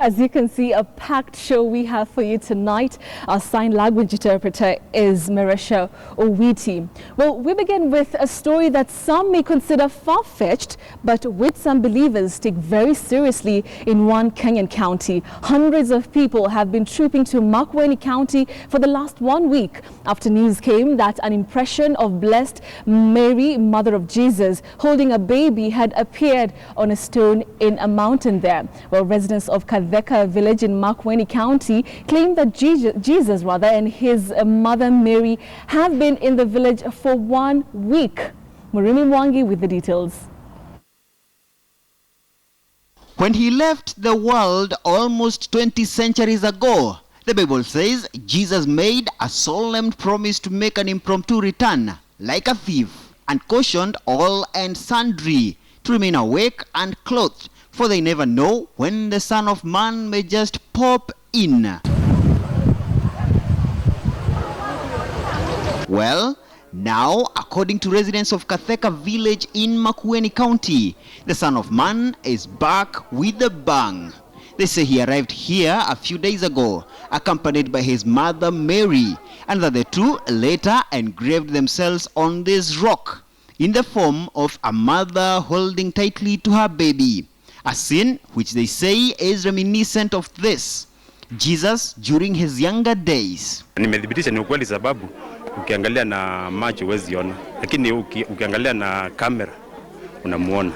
As you can see, a packed show we have for you tonight. Our sign language interpreter is Marisha Owiti. Well, we begin with a story that some may consider far-fetched, but which some believers take very seriously in one Kenyan county. Hundreds of people have been trooping to Makueni County for the last 1 week after news came that an impression of Blessed Mary, Mother of Jesus, holding a baby had appeared on a stone in a mountain there. Well, residents of Kadheka village in Makueni County claim that Jesus and his mother Mary have been in the village for 1 week. Murimi Mwangi with the details. When he left the world almost 20 centuries ago, the Bible says Jesus made a solemn promise to make an impromptu return like a thief, and cautioned all and sundry to remain awake and clothed, for they never know when the Son of Man may just pop in. Well, now, according to residents of Kadheka village in Makueni County, the Son of Man is back with a bang. They say he arrived here a few days ago, accompanied by his mother Mary, and that the two later engraved themselves on this rock in the form of a mother holding tightly to her baby. A scene which they say is reminiscent of this, Jesus during his younger days. Nimethibitisha ni ukweli sababu ukiangalia na macho huwezi ona, lakini ukiangalia na kamera unamuona.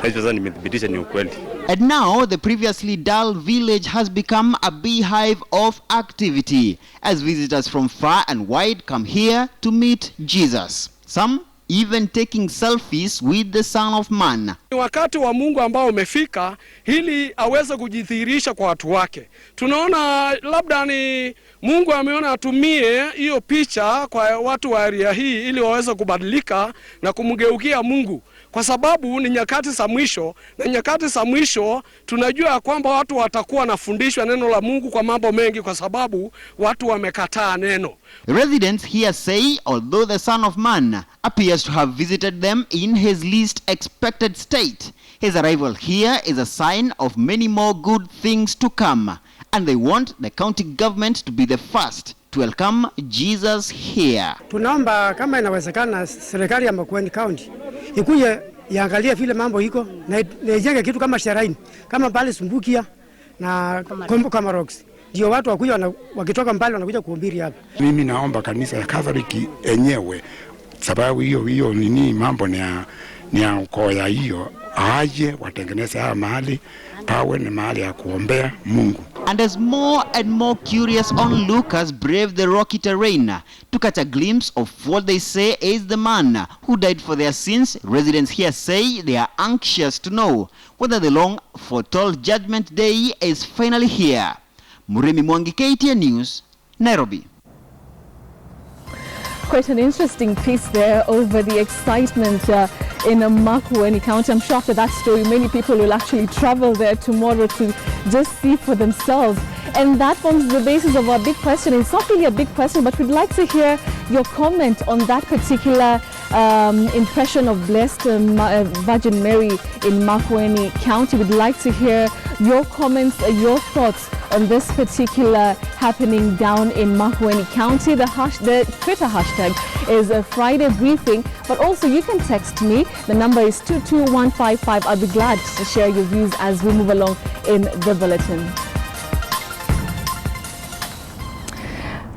Sasa nimethibitisha ni ukweli. And now the previously dull village has become a beehive of activity as visitors from far and wide come here to meet Jesus. Some even taking selfies with the Son of Man. Ni wakati wa Mungu ambao umefika ili aweze kujidhihirisha kwa watu wake. Tunaona labda ni Mungu ameona atumie hiyo picha kwa watu wa area hii ili waweze kubadilika na kumgeukia Mungu. Kwa sababu ni nyakati za mwisho, na nyakati za mwisho tunajua kwamba watu watakuwa nafundishwa neno la Mungu kwa mambo mengi kwa sababu watu wamekataa neno. Residents here say although the Son of Man appears to have visited them in his least expected state, his arrival here is a sign of many more good things to come, and they want the county government to be the first to welcome Jesus here. Tunaomba kama inawezekana serikali ya Makueni County ikuje iangalie vile mambo iko na ijenge kitu kama Sheraini, kama pale Sumbukia na kama Rocks. Ndio watu wakuja wakitoka mbali wanakuja kuhubiri hapa. Mimi naomba kanisa ya Katholiki enyewe, sababu hiyo nini mambo ni ya ukoya hiyo, aje watengeneze haya mahali pawe ni mahali ya kuombea Mungu. And as more and more curious onlookers brave the rocky terrain to catch a glimpse of what they say is the man who died for their sins, residents here say they are anxious to know whether the long foretold judgment day is finally here. Murimi Mwangi, KTN News, Nairobi. Quite an interesting piece there over the excitement in Makueni County. I'm sure after that story, many people will actually travel there tomorrow to just see for themselves. And that forms the basis of our big question. It's not really a big question, but we'd like to hear your comment on that particular impression of Blessed Virgin Mary in Makueni County. We'd like to hear your comments, your thoughts on this particular happening down in Makueni County. The Twitter hashtag is a Friday Briefing, but also you can text me. The number is 22155. I'll be glad to share your views as we move along in the bulletin.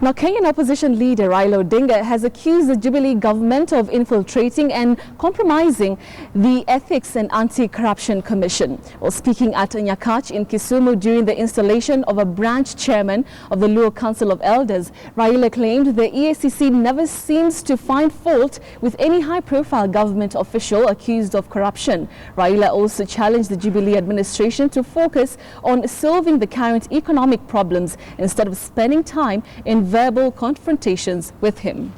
Now, Kenyan opposition leader Raila Odinga has accused the Jubilee government of infiltrating and compromising the Ethics and Anti-Corruption Commission. While speaking at Nyakach in Kisumu during the installation of a branch chairman of the Luo Council of Elders, Raila claimed the EACC never seems to find fault with any high-profile government official accused of corruption. Raila also challenged the Jubilee administration to focus on solving the current economic problems instead of spending time in verbal confrontations with him.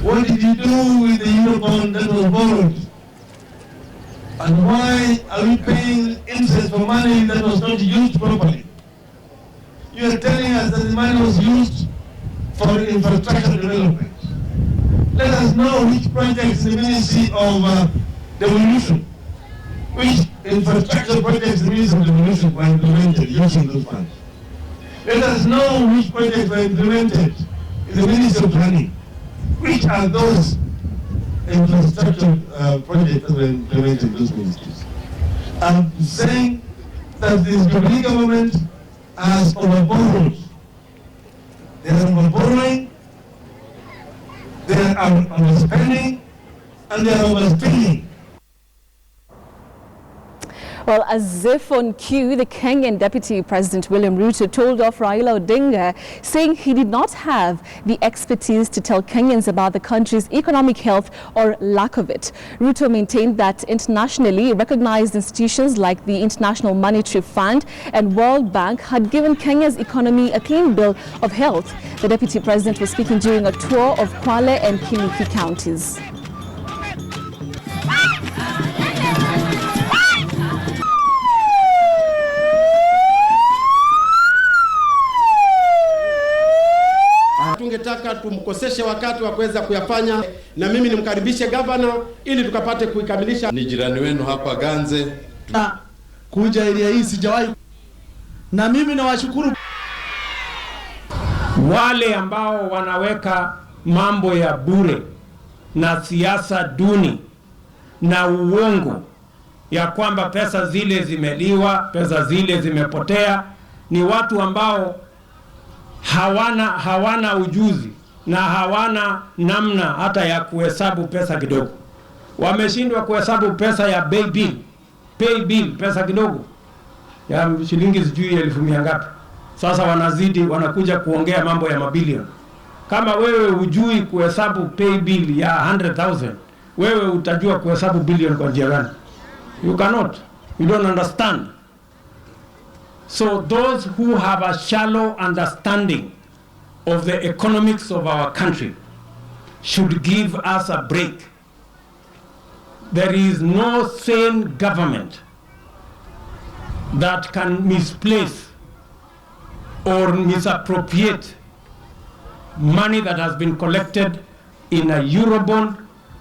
What did you do with the Eurobond that was borrowed? And why are we paying interest for money that was not used properly? You are telling us that the money was used for infrastructure development. Let us know which projects the Ministry of Devolution, which infrastructure projects in the Ministry of Devolution were implemented using those funds. Let us know which projects were implemented in the Ministry of Planning. Which are those infrastructure projects that were implemented in those ministries? I'm saying that this Jubilee government has overborrowed. They are overborrowing, they are overspending, and they are overspending. Well, as if on cue, the Kenyan Deputy President William Ruto told off Raila Odinga, saying he did not have the expertise to tell Kenyans about the country's economic health or lack of it. Ruto maintained that internationally recognized institutions like the International Monetary Fund and World Bank had given Kenya's economy a clean bill of health. The Deputy President was speaking during a tour of Kwale and Kilifi counties. Tungetaka tumkoseshe wakati wa kuweza kuyafanya, na mimi nimkaribishe gavana ili tukapate kuikamilisha. Ni jirani wenu hapa Ganze. Kuja area hii sijawahi, na mimi nawashukuru wale ambao wanaweka mambo ya bure na siasa duni na uongo ya kwamba pesa zile zimeliwa, pesa zile zimepotea. Ni watu ambao hawana ujuzi na hawana namna hata ya kuhesabu pesa kidogo. Wameshindwa kuhesabu pesa ya pay bill, pesa kidogo ya shilingi sijui 1,000 ngapi. Sasa wanakuja kuongea mambo ya mabilioni. Kama wewe hujui kuhesabu pay bill ya 100,000, wewe utajua kuhesabu billion kwa njia gani? You cannot. You don't understand. So those who have a shallow understanding of the economics of our country should give us a break. There is no sane government that can misplace or misappropriate money that has been collected in a Eurobond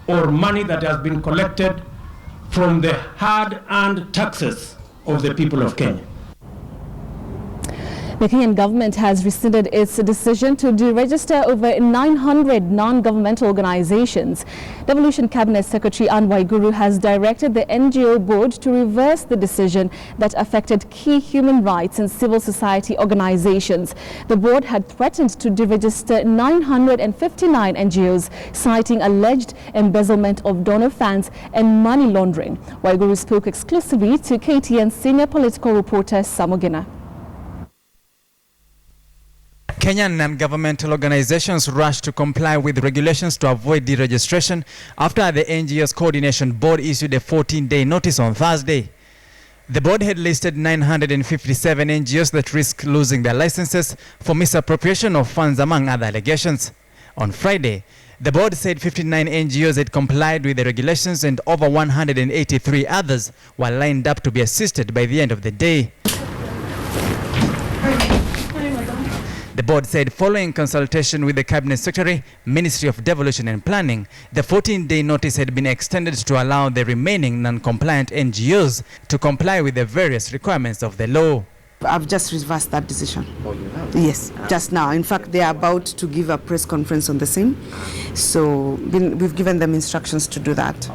or money that has been collected from the hard-earned taxes of the people of Kenya. The Kenyan government has rescinded its decision to deregister over 900 non-governmental organizations. Devolution Cabinet Secretary Anne Waiguru has directed the NGO board to reverse the decision that affected key human rights and civil society organizations. The board had threatened to deregister 959 NGOs, citing alleged embezzlement of donor funds and money laundering. Waiguru spoke exclusively to KTN senior political reporter Samogina. Kenyan non-governmental organizations rushed to comply with regulations to avoid deregistration after the NGO's Coordination Board issued a 14-day notice on Thursday. The board had listed 957 NGOs that risk losing their licenses for misappropriation of funds, among other allegations. On Friday, the board said 59 NGOs had complied with the regulations and over 183 others were lined up to be assisted by the end of the day. The board said following consultation with the Cabinet Secretary, Ministry of Devolution and Planning, the 14-day notice had been extended to allow the remaining non-compliant NGOs to comply with the various requirements of the law. I've just reversed that decision. Oh, you have? Yes, just now. In fact, they are about to give a press conference on the same. So we've given them instructions to do that.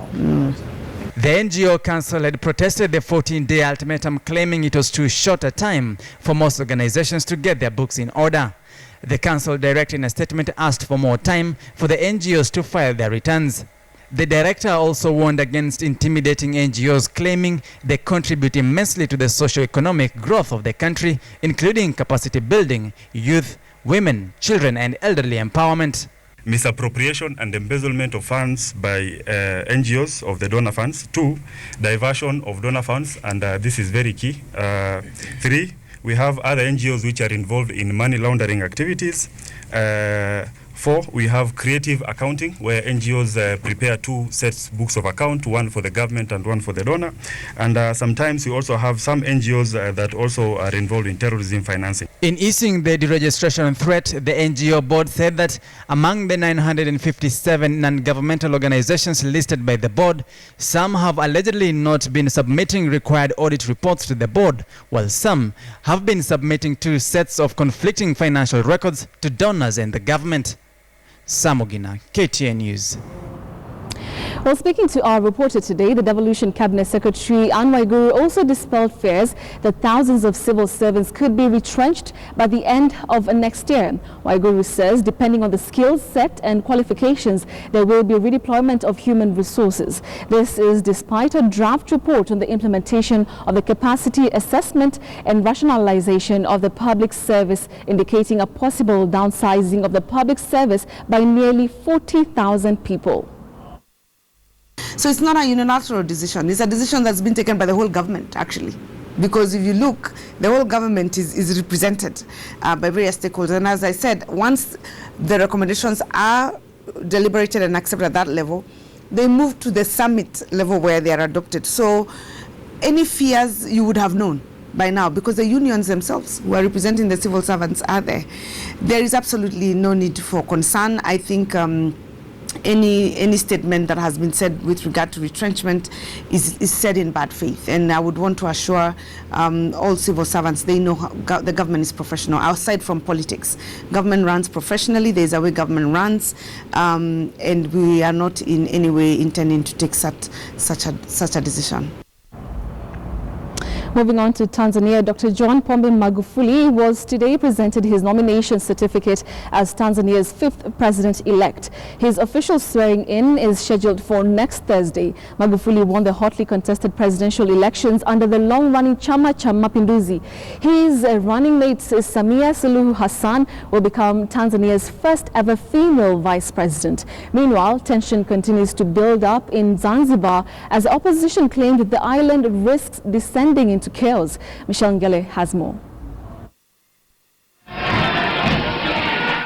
The NGO Council had protested the 14-day ultimatum, claiming it was too short a time for most organizations to get their books in order. The Council director in a statement asked for more time for the NGOs to file their returns. The director also warned against intimidating NGOs, claiming they contribute immensely to the socio-economic growth of the country, including capacity building, youth, women, children, and elderly empowerment. Misappropriation and embezzlement of funds by NGOs of the donor funds. 2, diversion of donor funds, and this is very key. 3, we have other NGOs which are involved in money laundering activities. 4, we have creative accounting, where NGOs prepare 2 sets books of account, one for the government and one for the donor. And sometimes we also have some NGOs that also are involved in terrorism financing. In issuing the deregistration threat, the NGO board said that among the 957 non-governmental organizations listed by the board, some have allegedly not been submitting required audit reports to the board, while some have been submitting 2 sets of conflicting financial records to donors and the government. Samogina, KTN News. Well, speaking to our reporter today, the Devolution Cabinet Secretary Anne Waiguru also dispelled fears that thousands of civil servants could be retrenched by the end of next year. Waiguru says, depending on the skills set and qualifications, there will be redeployment of human resources. This is despite a draft report on the implementation of the capacity assessment and rationalization of the public service, indicating a possible downsizing of the public service by nearly 40,000 people. So it's not a unilateral decision. It's a decision that's been taken by the whole government, actually. Because if you look, the whole government is represented by various stakeholders. And as I said, once the recommendations are deliberated and accepted at that level, they move to the summit level where they are adopted. So any fears you would have known by now, because the unions themselves who are representing the civil servants are there. There is absolutely no need for concern. I think any statement that has been said with regard to retrenchment is said in bad faith, and I would want to assure all civil servants they know the government is professional. Aside from politics, government runs professionally. There is a way government runs, and we are not in any way intending to take such a decision. Moving on to Tanzania, Dr. John Pombe Magufuli was today presented his nomination certificate as Tanzania's 5th president-elect. His official swearing-in is scheduled for next Thursday. Magufuli won the hotly contested presidential elections under the long-running Chama cha Mapinduzi. His running mate Samia Suluhu Hassan will become Tanzania's first ever female vice president. Meanwhile, tension continues to build up in Zanzibar as the opposition claimed that the island risks descending into chaos. Michelle Ngele has more.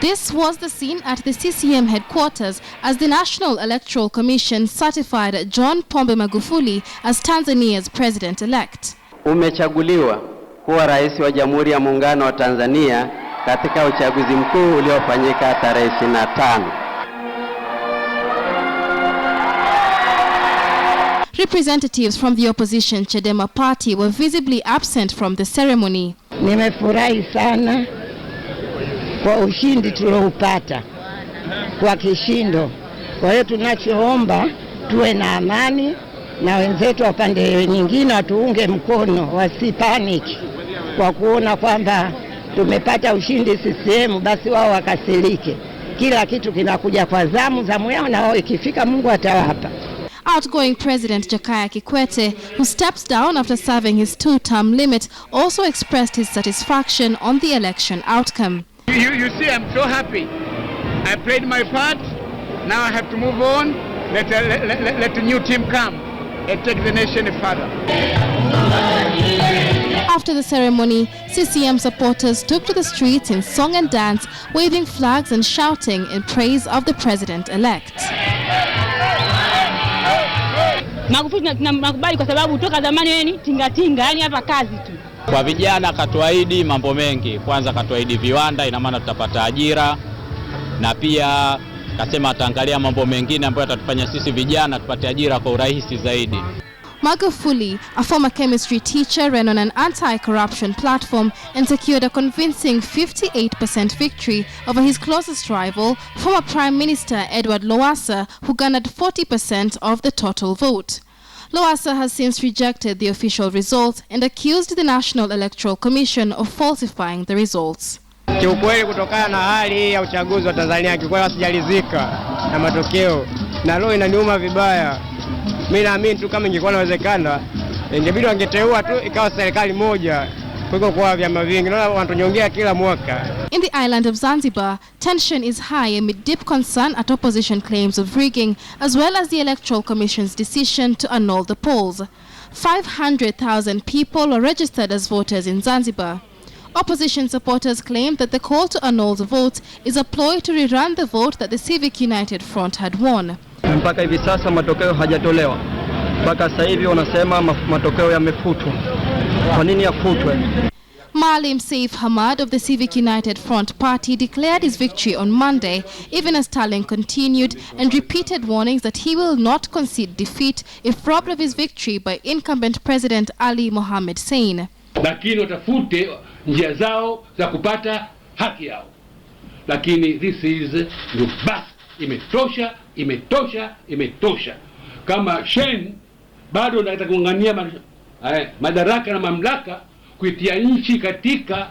This was the scene at the CCM headquarters as the National Electoral Commission certified John Pombe Magufuli as Tanzania's president-elect. Umechaguliwa kuwa rais wa Jamhuri ya Muungano wa Tanzania katika uchaguzi mkuu uliofanyika tarehe 25. Representatives from the opposition Chadema party were visibly absent from the ceremony. Nimefurahi sana kwa ushindi tulioupata kwa kishindo. Kwa hiyo tunachoomba tuwe na amani na wenzetu wa pande nyingine watuunge mkono, wasipaniki kwa kuona kwamba tumepata ushindi CCM, basi wao wakasirike. Kila kitu kinakuja kwa zamu yao, na wao ikifika Mungu atawapa. Outgoing President Jakaya Kikwete, who steps down after serving his 2-term limit, also expressed his satisfaction on the election outcome. You see, I'm so happy. I played my part. Now I have to move on. Let the new team come and take the nation further. After the ceremony, CCM supporters took to the streets in song and dance, waving flags and shouting in praise of the president-elect. Magufuli tunakubali kwa sababu toka zamani yeye ni tinga yani hapa kazi tu. Kwa vijana katuahidi mambo mengi. Kwanza katuahidi viwanda, ina maana tutapata ajira, na pia kasema ataangalia mambo mengine ambayo yatatufanya sisi vijana tupate ajira kwa urahisi zaidi. Magufuli, a former chemistry teacher, ran on an anti-corruption platform and secured a convincing 58% victory over his closest rival, former Prime Minister Edward Lowassa, who garnered 40% of the total vote. Lowassa has since rejected the official results and accused the National Electoral Commission of falsifying the results. Kiukweli kutokana na hali ya uchaguzi wa Tanzania, kiukweli sijalizika na matokeo na leo inaniuma vibaya. Mimi naamini tu kama ingekuwa inawezekana ingebidi wangeteua tu ikawa serikali moja kuliko kwa vyama vingi. Naona wanatunyongea kila mwaka. In the island of Zanzibar, tension is high amid deep concern at opposition claims of rigging, as well as the Electoral Commission's decision to annul the polls. 500,000 people are registered as voters in Zanzibar. Opposition supporters claim that the call to annul the vote is a ploy to rerun the vote that the Civic United Front had won. Mpaka hivi sasa matokeo hajatolewa. Mpaka sasa hivi wanasema matokeo yamefutwa. Kwa nini yafutwe? Maalim Seif Hamad of the Civic United Front Party declared his victory on Monday, even as tallying continued, and repeated warnings that he will not concede defeat if robbed of his victory by incumbent President Ali Mohamed Shein. Lakini watafute njia zao za kupata haki yao. Lakini this is basi, imetosha. Kama Shein bado anataka kung'ang'ania madaraka na mamlaka kuitia nchi katika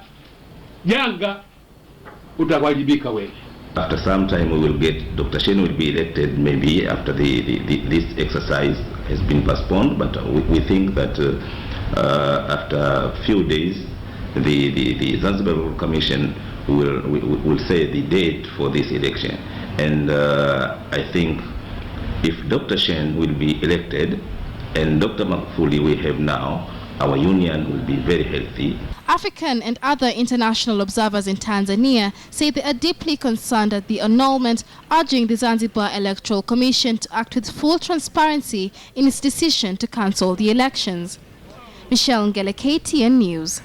janga, utawajibika wewe. After some time we will get Dr. Shein will be elected, maybe after this exercise has been postponed, but we think that after a few days the Zanzibar Commission will say the date for this election, and I think if Dr. Shein will be elected and Dr. Magufuli we have now, our union will be very healthy. African and other international observers in Tanzania say they are deeply concerned at the annulment, urging the Zanzibar Electoral Commission to act with full transparency in its decision to cancel the elections. Michelle Ngele, KTN News.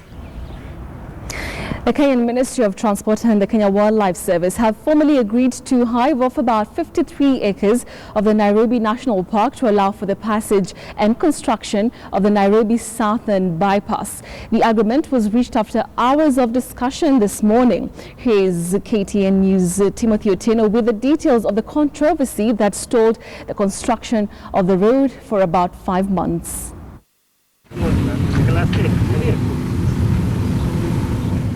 The Kenyan Ministry of Transport and the Kenya Wildlife Service have formally agreed to hive off about 53 acres of the Nairobi National Park to allow for the passage and construction of the Nairobi Southern Bypass. The agreement was reached after hours of discussion this morning. Here's KTN News' Timothy Otieno with the details of the controversy that stalled the construction of the road for about 5 months.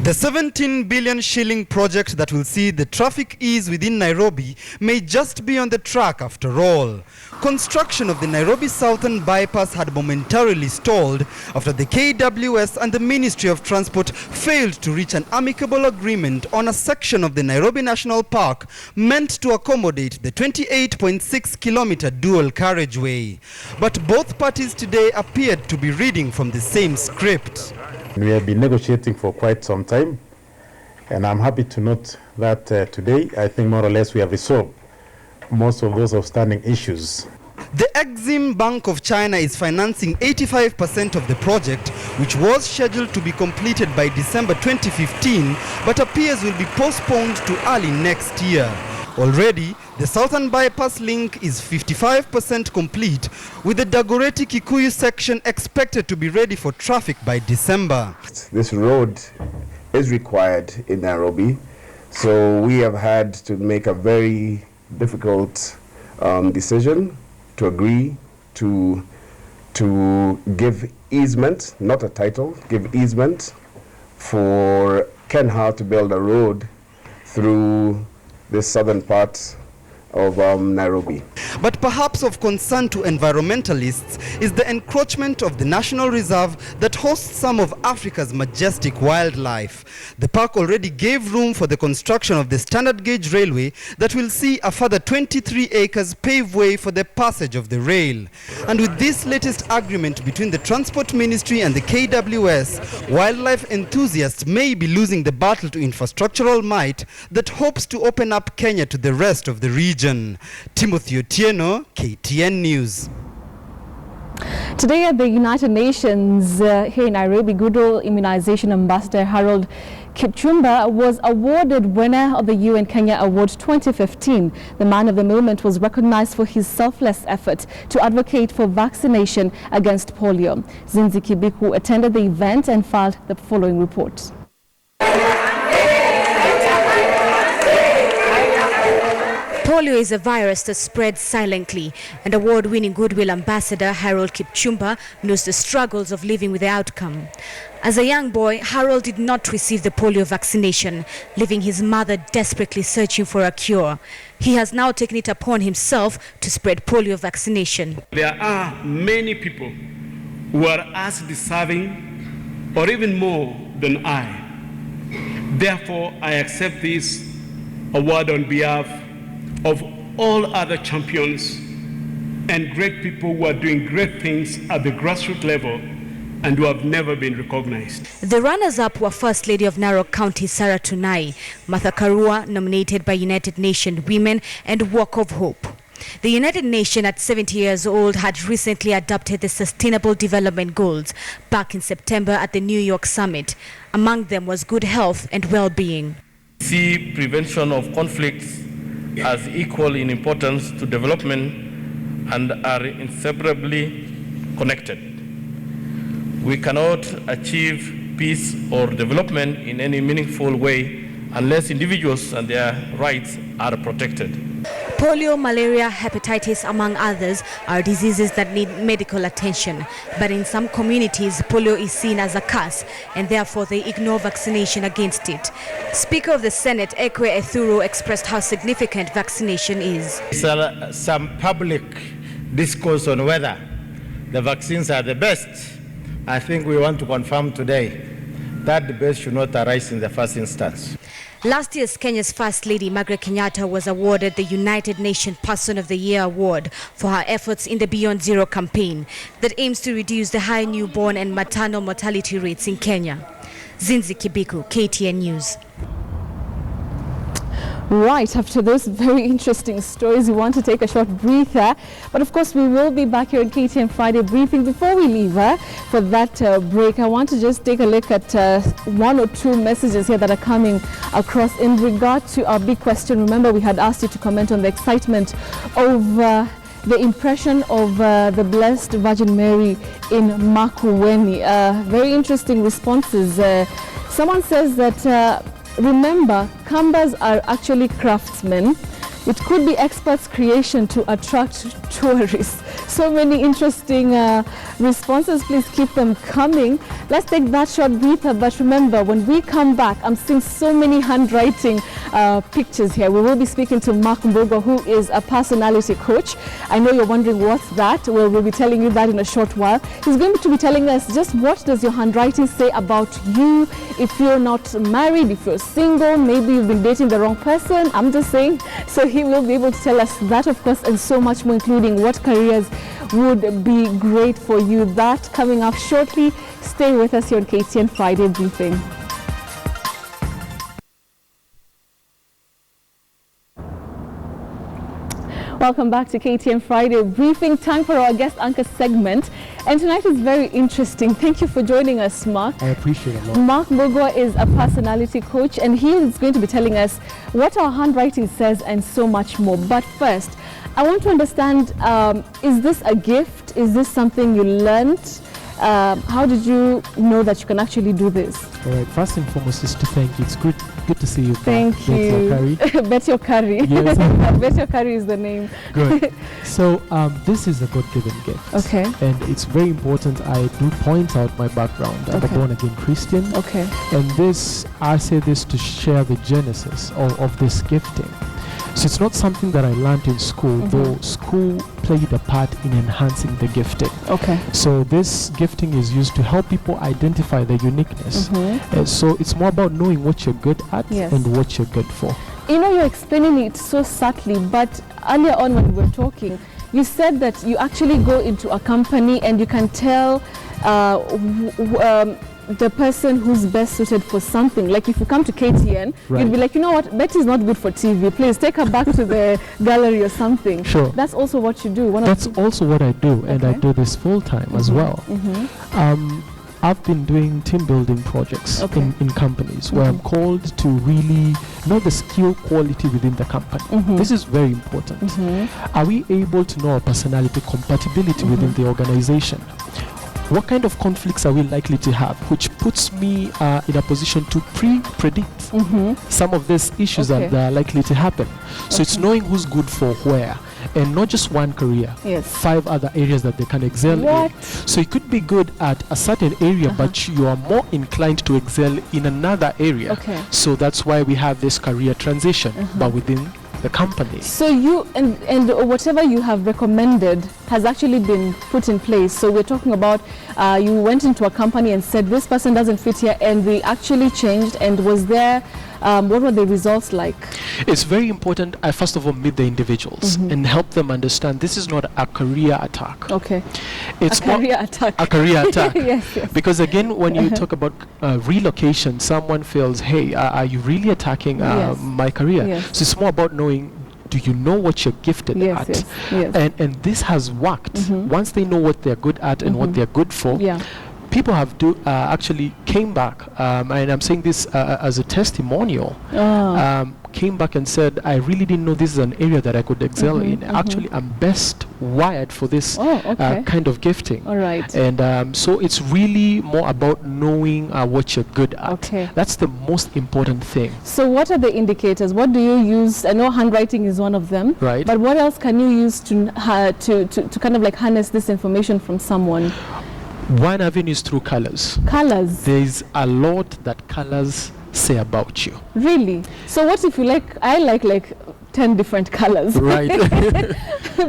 The 17 billion shilling project that will see the traffic ease within Nairobi may just be on the track after all. Construction of the Nairobi Southern Bypass had momentarily stalled after the KWS and the Ministry of Transport failed to reach an amicable agreement on a section of the Nairobi National Park meant to accommodate the 28.6-kilometer dual carriageway. But both parties today appeared to be reading from the same script. We have been negotiating for quite some time, and I'm happy to note that today, I think more or less we have resolved most of those outstanding issues. The Exim Bank of China is financing 85% of the project, which was scheduled to be completed by December 2015, but appears will be postponed to early next year. Already, the Southern Bypass link is 55% complete, with the Dagoretti Kikuyu section expected to be ready for traffic by December. This road is required in Nairobi, so we have had to make a very difficult decision to agree to give easement, not a title, give easement for Kenha to build a road through the southern part of Nairobi. But perhaps of concern to environmentalists is the encroachment of the National Reserve that hosts some of Africa's majestic wildlife. The park already gave room for the construction of the standard gauge railway that will see a further 23 acres pave way for the passage of the rail. And with this latest agreement between the Transport Ministry and the KWS, wildlife enthusiasts may be losing the battle to infrastructural might that hopes to open up Kenya to the rest of the region. Timothy Otieno, KTN News. Today at the United Nations here in Nairobi, Goodwill Immunization Ambassador Harold Kipchumba was awarded winner of the UN Kenya Award 2015. The man of the moment was recognized for his selfless effort to advocate for vaccination against polio. Zinzi Kibiku attended the event and filed the following report. Polio is a virus that spreads silently, and award-winning Goodwill Ambassador Harold Kipchumba knows the struggles of living with the outcome. As a young boy, Harold did not receive the polio vaccination, leaving his mother desperately searching for a cure. He has now taken it upon himself to spread polio vaccination. There are many people who are as deserving or even more than I. Therefore, I accept this award on behalf of all other champions and great people who are doing great things at the grassroots level and who have never been recognized. The runners-up were First Lady of Narok County, Sarah Tunai, Martha Karua, nominated by United Nations Women, and Walk of Hope. The United Nations at 70 years old had recently adopted the Sustainable Development Goals back in September at the New York summit. Among them was good health and well-being. See prevention of conflicts as equal in importance to development and are inseparably connected. We cannot achieve peace or development in any meaningful way unless individuals and their rights are protected. Polio, malaria, hepatitis, among others, are diseases that need medical attention. But in some communities, polio is seen as a curse, and therefore they ignore vaccination against it. Speaker of the Senate, Ekwe Ethuru, expressed how significant vaccination is. Some public discourse on whether the vaccines are the best. I think we want to confirm today that the best should not arise in the first instance. Last year's Kenya's First Lady, Margaret Kenyatta, was awarded the United Nations Person of the Year award for her efforts in the Beyond Zero campaign that aims to reduce the high newborn and maternal mortality rates in Kenya. Zinzi Kibiku, KTN News. Right, after those very interesting stories, we want to take a short breather. But of course, we will be back here in KTN Friday Briefing. Before we leave for that break, I want to just take a look at one or two messages here that are coming across in regard to our big question. Remember, we had asked you to comment on the excitement of the impression of the Blessed Virgin Mary in Makueni. Very interesting responses. Someone says that remember, Kambas are actually craftsmen. It could be experts' creation to attract tourists. So many interesting responses. Please keep them coming. Let's take that short breather. But remember, when we come back, I'm seeing so many handwriting pictures here. We will be speaking to Mark Mbogo, who is a personality coach. I know you're wondering what's that. Well, we'll be telling you that in a short while. He's going to be telling us just what does your handwriting say about you if you're not married, if you're single, maybe you've been dating the wrong person. I'm just saying. So he will be able to tell us that, of course, and so much more, including what careers would be great for you. That coming up shortly. Stay with us here on KTN Friday Briefing. Welcome back to KTN Friday Briefing. Time for our guest anchor segment. And tonight is very interesting. Thank you for joining us, Mark. I appreciate it a lot. Mark Mbogo is a personality coach, and he is going to be telling us what our handwriting says and so much more. But first, I want to understand, is this a gift? Is this something you learned? How did you know that you can actually do this? All right, first and foremost is to thank you. It's good to see you back. Thank you. Bet your curry. Yes. Bet your curry is the name. Good. So this is a God-given gift. Okay. And it's very important. I do point out my background. I'm a born-again Christian. Okay. And this, I say this to share the genesis of this gifting. So it's not something that I learned in school, though school played a part in enhancing the gifting. Okay. So this gifting is used to help people identify their uniqueness. So it's more about knowing what you're good at and what you're good for. You know, you're explaining it so subtly, but earlier on when we were talking, you said that you actually go into a company and you can tell the person who's best suited for something. Like if you come to KTN, you'd be like, you know what, Betty's not good for TV. Please take her back to the gallery or something. Sure. That's also what you do. That's also what I do, and I do this full time as well. I've been doing team building projects in companies where I'm called to really know the skill quality within the company. This is very important. Are we able to know our personality compatibility within the organization? What kind of conflicts are we likely to have, which puts me in a position to predict some of these issues that are likely to happen. So it's knowing who's good for where, and not just one career, 5 other areas that they can excel in. So you could be good at a certain area, but you are more inclined to excel in another area. So that's why we have this career transition, but within the company. So you and whatever you have recommended has actually been put in place. So we're talking about you went into a company and said this person doesn't fit here, and they actually changed. And was there what were the results like? It's very important I first of all meet the individuals and help them understand this is not a career attack. It's a career attack. A career attack. Yes. Because again, when you talk about relocation, someone feels, hey, are you really attacking my career? So it's more about knowing, do you know what you're gifted Yes, at? yes. And this has worked. Once they know what they're good at and what they're good for, people have actually came back, and I'm saying this as a testimonial, came back and said, I really didn't know this is an area that I could excel in. Actually, I'm best wired for this kind of gifting. All right. And so it's really more about knowing what you're good at. Okay. That's the most important thing. So what are the indicators? What do you use? I know handwriting is one of them. Right. But what else can you use to kind of like harness this information from someone? One avenue is through colors. Colors. There's a lot that colors say about you. Really? So what if you I like 10 different colors? Right.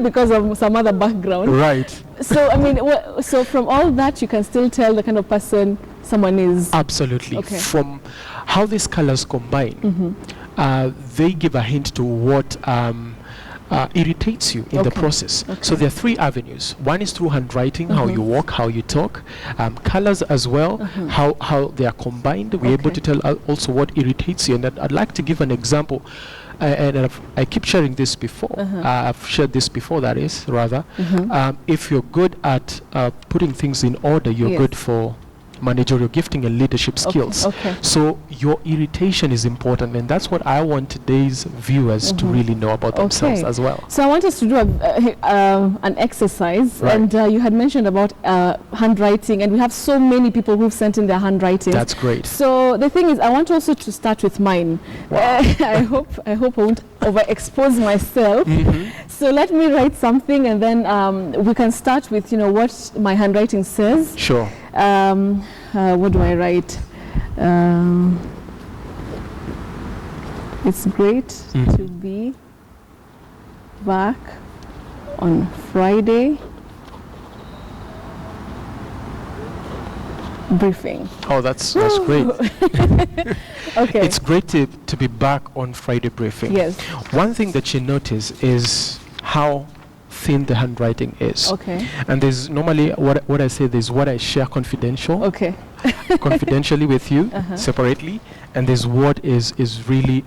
Because of some other background. Right. So I mean, so from all that you can still tell the kind of person someone is. Absolutely. Okay. From how these colors combine, they give a hint to what irritates you in the process. So there are three avenues. One is through handwriting, how you walk, how you talk, colors as well, how they are combined. We're able to tell also what irritates you. And I'd like to give an example. And I keep sharing this before. I've shared this before, that is, rather. If you're good at putting things in order, you're good for managerial gifting and leadership skills. So your irritation is important, and that's what I want today's viewers to really know about themselves as well. So I want us to do an exercise, and you had mentioned about handwriting, and we have so many people who've sent in their handwriting. That's great. So the thing is, I want also to start with mine. I hope I won't overexpose myself. So let me write something, and then we can start with what my handwriting says. Sure. What do I write? It's great to be back on Friday briefing. Oh, that's great. Okay. It's great to be back on Friday briefing. Yes. One thing that you notice is how thin the handwriting is. Okay. And there's normally what I say, there's what I share confidential. Okay. Confidentially with you separately, and there's what is really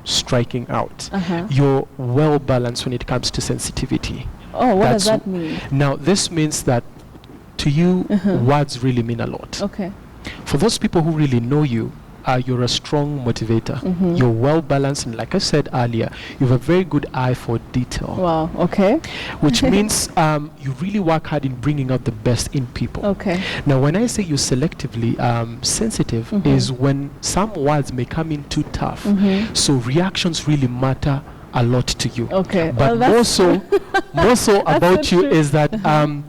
striking out. You're well balanced when it comes to sensitivity. Oh, what does that mean? Now this means that to you words really mean a lot. Okay. For those people who really know you, you're a strong motivator. You're well balanced, and like I said earlier, you have a very good eye for detail. Wow. Okay. Which means you really work hard in bringing out the best in people. Okay. Now, when I say you're selectively sensitive, is when some words may come in too tough. So reactions really matter a lot to you. Okay. But more so about you is that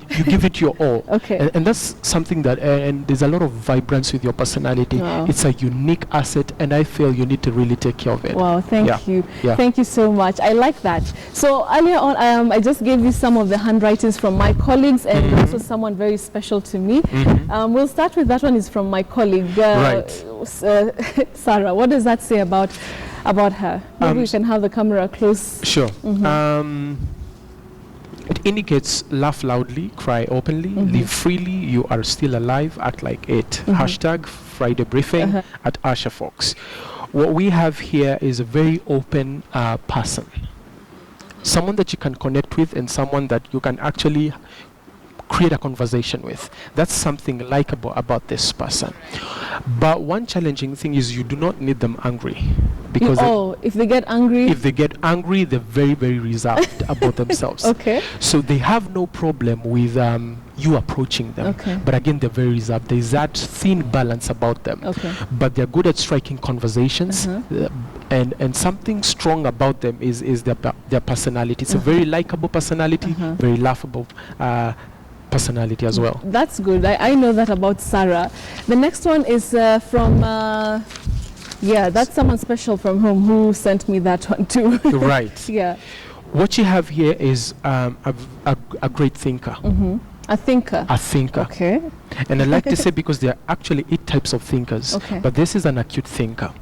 you give it your all. Okay. And that's something that, and there's a lot of vibrance with your personality. Wow. It's a unique asset, and I feel you need to really take care of it. Wow, thank you. Yeah. Thank you so much. I like that. So earlier on, I just gave you some of the handwritings from my colleagues, and also someone very special to me. We'll start with that one. Is from my colleague, Sarah. What does that say about her? Maybe we can have the camera close. Sure. It indicates laugh loudly, cry openly, live freely, you are still alive, act like it. Hashtag Friday briefing at Asha Fox. What we have here is a very open person. Someone that you can connect with, and someone that you can actually create a conversation with. That's something likable about this person. But one challenging thing is you do not need them angry, because if they get angry, they're very, very reserved about themselves. Okay. So they have no problem with you approaching them. Okay. But again, they're very reserved. There's that thin balance about them. Okay. But they're good at striking conversations. And something strong about them is their personality. It's a very likable personality, very laughable personality as well. That's good. I know that about Sarah. The next one is from that's someone special from home who sent me that one too. Right. Yeah. What you have here is a great thinker. A thinker. A thinker. Okay. And I like to say, because there are actually 8 types of thinkers, okay, but this is an acute thinker.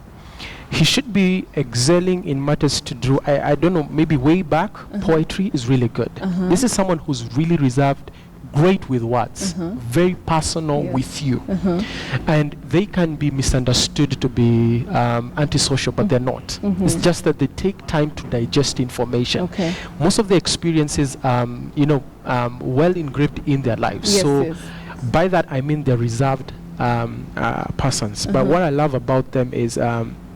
He should be excelling in matters to do, I don't know, maybe way back, poetry is really good. This is someone who's really reserved, great with words, very personal with you. And they can be misunderstood to be antisocial, but they're not. It's just that they take time to digest information. Most of the experiences, well engraved in their lives. By that I mean they're reserved persons. But what I love about them is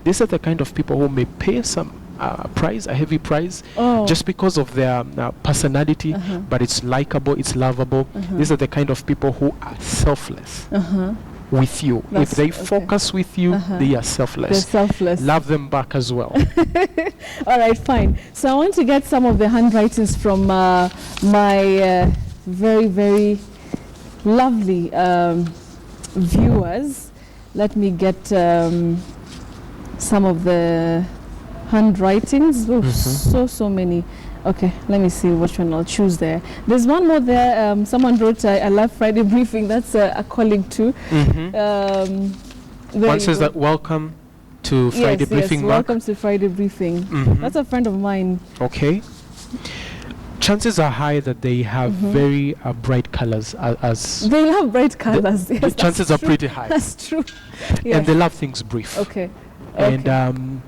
these are the kind of people who may pay some a heavy price, just because of their personality, but it's likable, it's lovable. These are the kind of people who are selfless with you. If they focus with you, they are selfless. They're selfless. Love them back as well. All right, fine. So I want to get some of the handwritings from my very, very lovely viewers. Let me get some of the handwritings. So many. Okay, let me see which one I'll choose there. There's one more there. Someone wrote, I love Friday briefing. That's a colleague too. One says that welcome to Friday briefing. Yes, welcome to Friday briefing. That's a friend of mine. Okay. Chances are high that they have very bright colors. As they love bright colors. The chances are pretty high. That's true. And they love things brief. Okay. And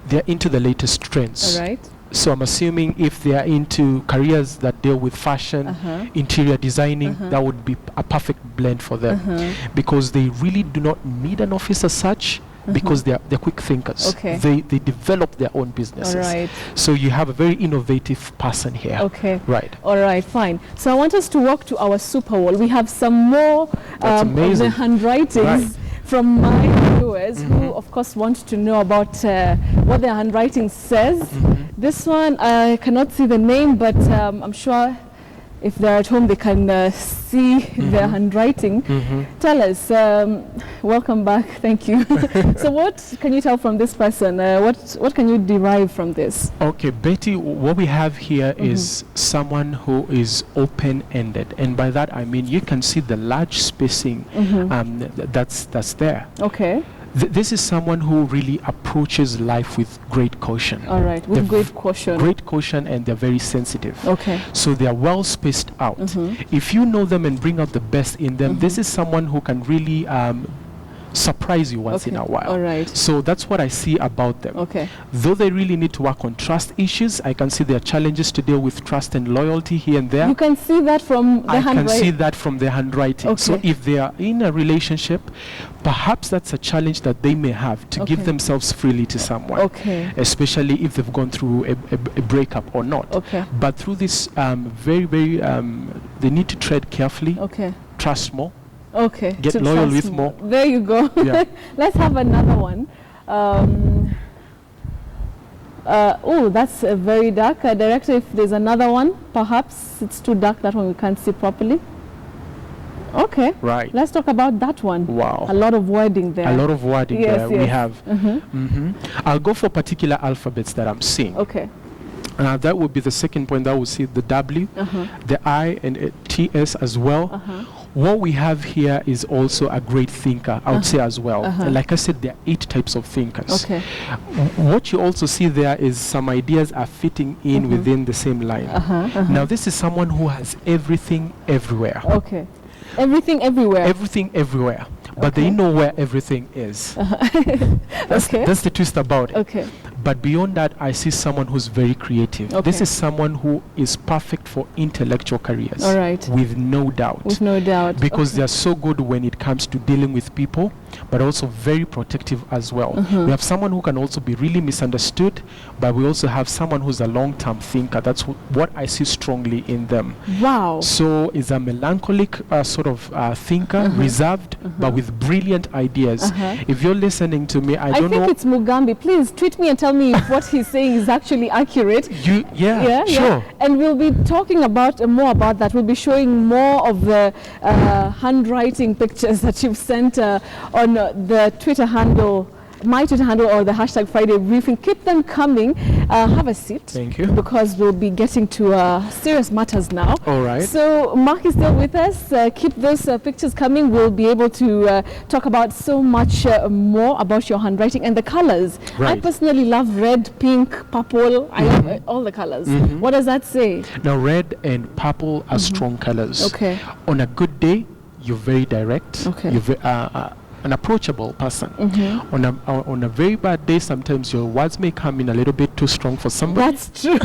they're into the latest trends. All right. So I'm assuming if they are into careers that deal with fashion, interior designing, that would be a perfect blend for them, because they really do not need an office as such, because they're quick thinkers. They develop their own businesses. All right. So you have a very innovative person here. Okay. Right. All right, fine. So I want us to walk to our super wall. We have some more of the handwritings from my viewers who, of course, want to know about what their handwriting says. This one, I cannot see the name, but I'm sure if they're at home, they can see their handwriting. Tell us, welcome back, thank you. So what can you tell from this person? What can you derive from this? Okay, Betty, what we have here is someone who is open-ended. And by that, I mean, you can see the large spacing that's there. Okay. This is someone who really approaches life with great caution. All right, with great caution. Great caution, and they're very sensitive. Okay. So they are well spaced out. If you know them and bring out the best in them, this is someone who can really surprise you once in a while. All right. So that's what I see about them. Okay. Though they really need to work on trust issues, I can see there are challenges to deal with trust and loyalty here and there. You can see that from the handwriting? I can see that from their handwriting. Okay. So if they are in a relationship, perhaps that's a challenge that they may have to give themselves freely to someone. Okay. Especially if they've gone through a breakup or not. Okay. But through this they need to tread carefully. Okay. Trust more. Okay. Get loyal with more. There you go. Yeah. Let's have another one. Oh, that's very dark. Director, if there's another one, perhaps it's too dark, that one we can't see properly. Okay. Right. Let's talk about that one. Wow. A lot of wording there. A lot of wording there. We have. Mm-hmm. I'll go for particular alphabets that I'm seeing. Okay. That would be the second point. That would see the W, the I, and TS as well. What we have here is also a great thinker, I would say as well. And like I said, there are 8 types of thinkers. Okay. What you also see there is some ideas are fitting in within the same line. Now, this is someone who has everything everywhere. Okay. Everything everywhere. Everything everywhere. But they know where everything is. That's the twist about it. Okay. But beyond that, I see someone who's very creative. Okay. This is someone who is perfect for intellectual careers. All right. With no doubt. With no doubt. Because they're so good when it comes to dealing with people, but also very protective as well. We have someone who can also be really misunderstood, but we also have someone who's a long-term thinker. That's what I see strongly in them. Wow. So is a melancholic sort of thinker, reserved, but with brilliant ideas. If you're listening to me, I don't know. I think it's Mugambi. Please tweet me and tell me if what he's saying is actually accurate. Sure. And we'll be talking about more about that. We'll be showing more of the handwriting pictures that you've sent on the Twitter handle my Twitter handle or the hashtag Friday Briefing. Keep them coming. Have a seat. Thank you. Because we'll be getting to serious matters now. All right. So Mark is still with us. Keep those pictures coming. We'll be able to talk about so much more about your handwriting and the colors. Right. I personally love red, pink, purple. I love all the colors. What does that say? Now, red and purple are strong colors. Okay. On a good day, you're very direct. Okay. You're an approachable person. On a very bad day, sometimes your words may come in a little bit too strong for somebody. That's true.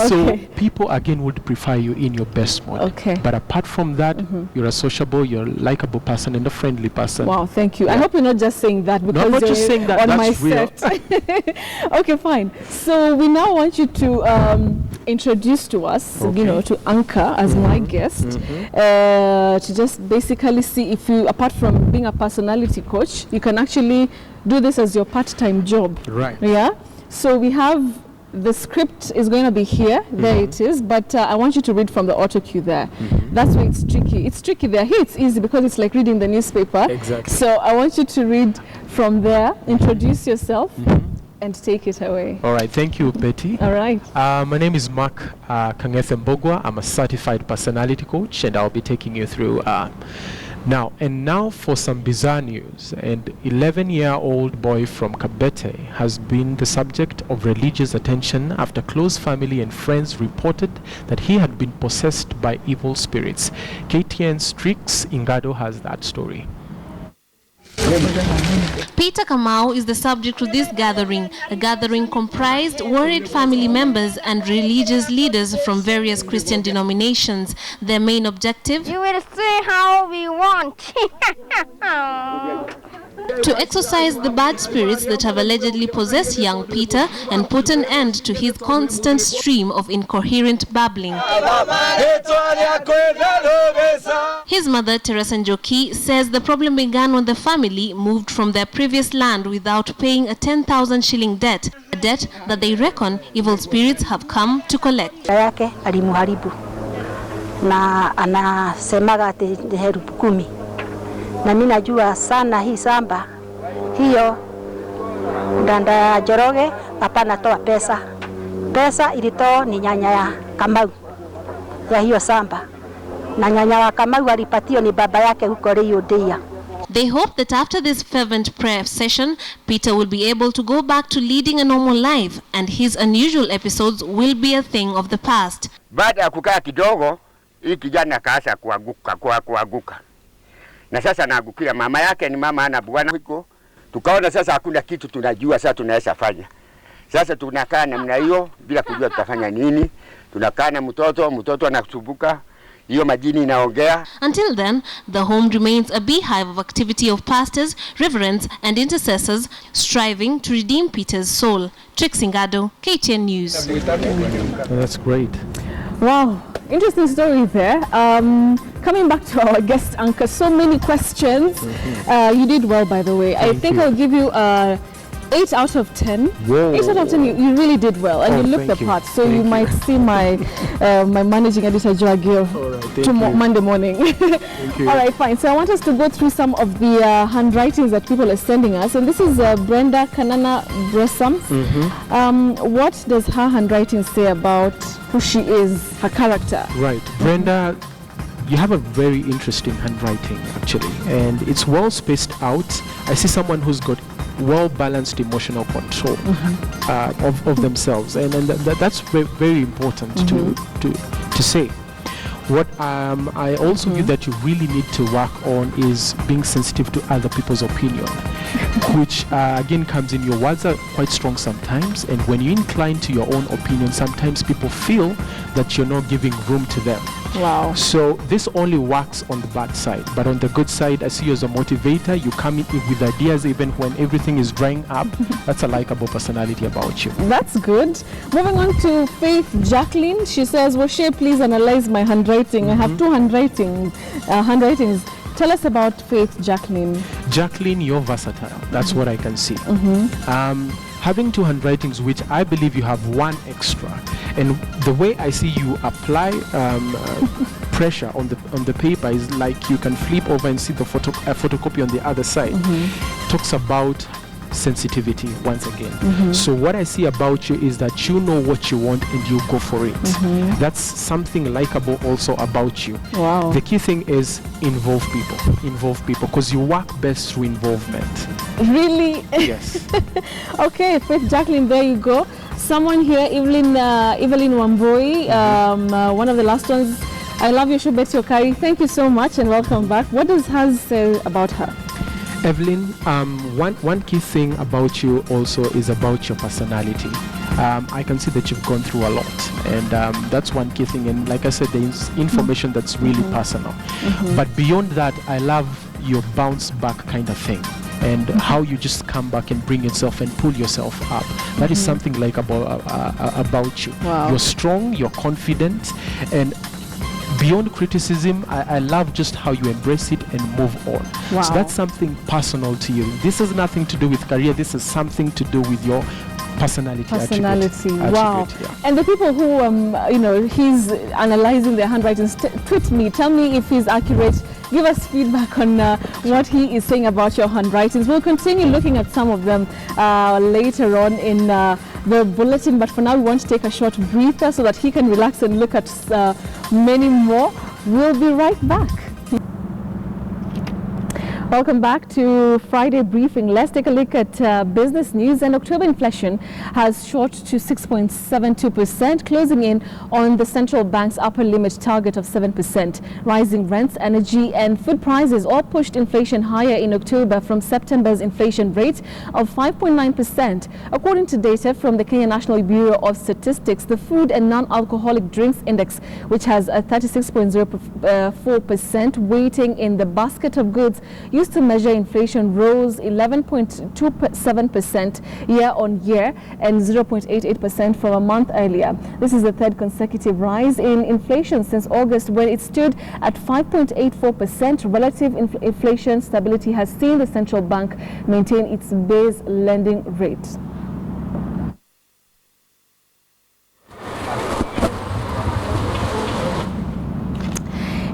So people again would prefer you in your best mode. Okay. But apart from that, you're a sociable, you're a likable person and a friendly person. Wow, thank you. I hope you're not just saying that because no, I'm not just saying that. on That's my real. set. Okay, fine. So we now want you to introduce to us, you know, to Anka as my guest, to just basically see if you, apart from being a personality coach, you can actually do this as your part-time job. Right. Yeah. So we have the script is going to be here. There it is. But I want you to read from the auto cue there. That's where it's tricky. It's tricky there. Here it's easy because it's like reading the newspaper. Exactly. So I want you to read from there, introduce yourself, and take it away. All right. Thank you, Betty. All right. My name is Mark Kangethe Mbogwa. I'm a certified personality coach, and I'll be taking you through Now for some bizarre news. An 11-year-old boy from Kabete has been the subject of religious attention after close family and friends reported that he had been possessed by evil spirits. KTN's Trix Ingado has that story. Peter Kamau is the subject of this gathering, a gathering comprised worried family members and religious leaders from various Christian denominations. Their main objective? You will see how we want. To exorcise the bad spirits that have allegedly possessed young Peter and put an end to his constant stream of incoherent babbling. His mother, Teresa Njoki, says the problem began when the family moved from their previous land without paying a 10,000 shilling debt, a debt that they reckon evil spirits have come to collect. Yake alimuharibu na anasemaga ati herupu 10. Na mimi najua sana hii samba hiyo danda Joroge hapa natoa pesa. Pesa ilitoa ni nyanya ya Kamau ya hiyo samba. Na nyanya wa Kamau alipatio ni baba yake huko Rio Dia. They hope that after this fervent prayer session, Peter will be able to go back to leading a normal life and his unusual episodes will be a thing of the past. Baada ya kukaa kidogo, hii kijana kaanza kuanguka. Na sasa naagukia mama yake ni mama ana bwana huko. Tukaona sasa hakuna kitu tunajua sasa tunaweza fanya. Sasa tunakaa namna hiyo bila kujua tutafanya nini. Tunakaa na mtoto anasumbuka. Hiyo majini inaongea. Until then, the home remains a beehive of activity of pastors, reverends and intercessors striving to redeem Peter's soul. Trix Ingado, KTN News. Oh, that's great. Wow, interesting story there. Coming back to our guest, Anka, so many questions. You did well, by the way. I think I'll give you 8 out of 10. Whoa. 8 out of 10, you really did well, and you looked the part. So you might see my my managing editor, Joa Gill, Monday morning. All right, fine. So I want us to go through some of the handwritings that people are sending us. And this is Brenda Kanana Bressam. What does her handwriting say about who she is, her character? Right. Brenda, you have a very interesting handwriting, actually. And it's well spaced out. I see someone who's got well-balanced emotional control of themselves, and that's very important to say. What I also view that you really need to work on is being sensitive to other people's opinion, which again comes in your words are quite strong sometimes, and when you incline to your own opinion, sometimes people feel that you're not giving room to them. Wow. So this only works on the bad side, but on the good side, I see you as a motivator. You come in with ideas even when everything is drying up. That's a likable personality about you. That's good. Moving on to Faith Jacqueline. She says, Washe, please analyze my handwriting. I have 2 handwritings. Tell us about Faith Jacqueline. Jacqueline, you're versatile. That's what I can see. Having 2 handwritings, which I believe you have 1 extra, and the way I see you apply pressure on the paper is like you can flip over and see the photocopy on the other side. Talks about sensitivity once again. So what I see about you is that you know what you want and you go for it. That's something likable also about you. Wow. The key thing is involve people, because you work best through involvement. Really? Yes. Okay, Faith Jacqueline, there you go. Someone here, Evelyn Wamboi, one of the last ones. I love your show, Betty Okari. Thank you so much and welcome back. What does Haz say about her? Evelyn, one key thing about you also is about your personality. I can see that you've gone through a lot, and that's one key thing. And like I said, there's information that's really personal. But beyond that, I love your bounce back kind of thing, and how you just come back and bring yourself and pull yourself up. That is something like about you. Wow. You're strong, you're confident, and beyond criticism, I love just how you embrace it and move on. Wow. So that's something personal to you. This has nothing to do with career. This has something to do with your personality. Wow. Yeah. And the people who, he's analyzing their handwritings, tweet me, tell me if he's accurate. Give us feedback on what he is saying about your handwritings. We'll continue looking at some of them later on in the bulletin, but for now we want to take a short breather so that he can relax and look at many more. We'll be right back. Welcome back to Friday Briefing. Let's take a look at business news. And October inflation has shot to 6.72%, closing in on the central bank's upper limit target of 7%. Rising rents, energy and food prices all pushed inflation higher in October from September's inflation rate of 5.9%. According to data from the Kenya National Bureau of Statistics, the food and non-alcoholic drinks index, which has a 36.04% weighting in the basket of goods used to measure inflation, rose 11.27% year on year and 0.88% from a month earlier. This is the third consecutive rise in inflation since August, when it stood at 5.84%. Relative inflation stability has seen the central bank maintain its base lending rate.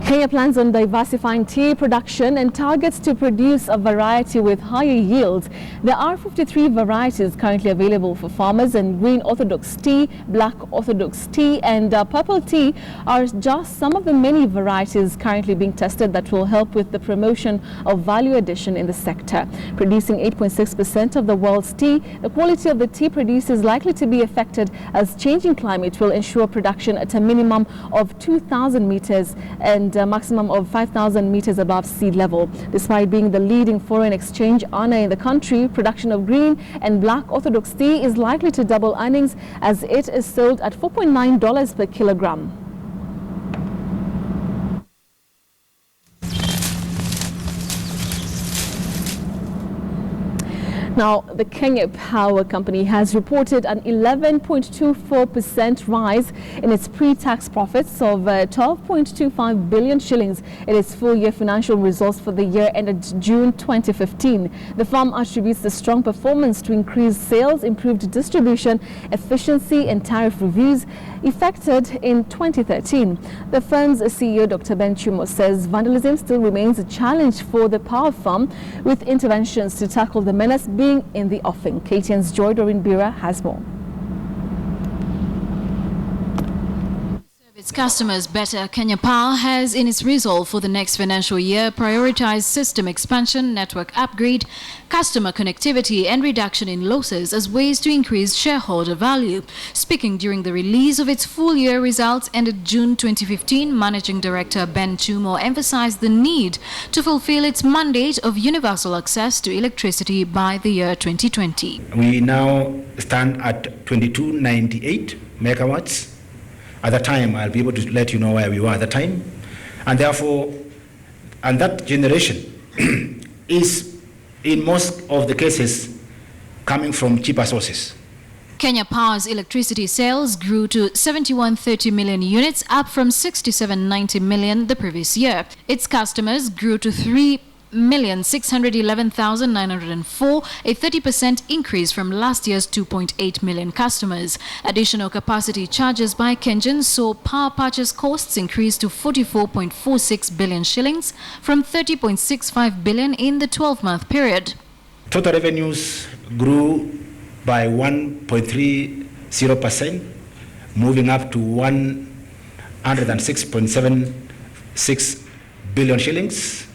Kenya plans on diversifying tea production and targets to produce a variety with higher yields. There are 53 varieties currently available for farmers, and green orthodox tea, black orthodox tea and purple tea are just some of the many varieties currently being tested that will help with the promotion of value addition in the sector. Producing 8.6% of the world's tea, the quality of the tea produced is likely to be affected as changing climate will ensure production at a minimum of 2,000 meters and a maximum of 5,000 meters above sea level. Despite being the leading foreign exchange earner in the country, production of green and black orthodox tea is likely to double earnings as it is sold at $4.9 per kilogram. Now, the Kenya Power Company has reported an 11.24% rise in its pre-tax profits of 12.25 billion shillings in its full-year financial results for the year ended June 2015. The firm attributes the strong performance to increased sales, improved distribution, efficiency and tariff reviews effected in 2013. The firm's CEO, Dr. Ben Chumo, says vandalism still remains a challenge for the power firm, with interventions to tackle the menace being in the offing. KTN's Joy Doreen Bira has more. Its customers better, Kenya Power has, in its resolve for the next financial year, prioritized system expansion, network upgrade, customer connectivity and reduction in losses as ways to increase shareholder value. Speaking during the release of its full-year results ended June 2015, Managing Director Ben Chumo emphasized the need to fulfill its mandate of universal access to electricity by the year 2020. We now stand at 2298 megawatts. At the time, I'll be able to let you know where we were at the time. And therefore, and that generation is, in most of the cases, coming from cheaper sources. Kenya Power's electricity sales grew to 7130 million units, up from 6790 million the previous year. Its customers grew to 3,611,904, a 30% increase from last year's 2.8 million customers. Additional capacity charges by Kenyan saw power purchase costs increase to 44.46 billion shillings from 30.65 billion in the 12-month period. Total revenues grew by 1.30%, moving up to 106.76 billion shillings.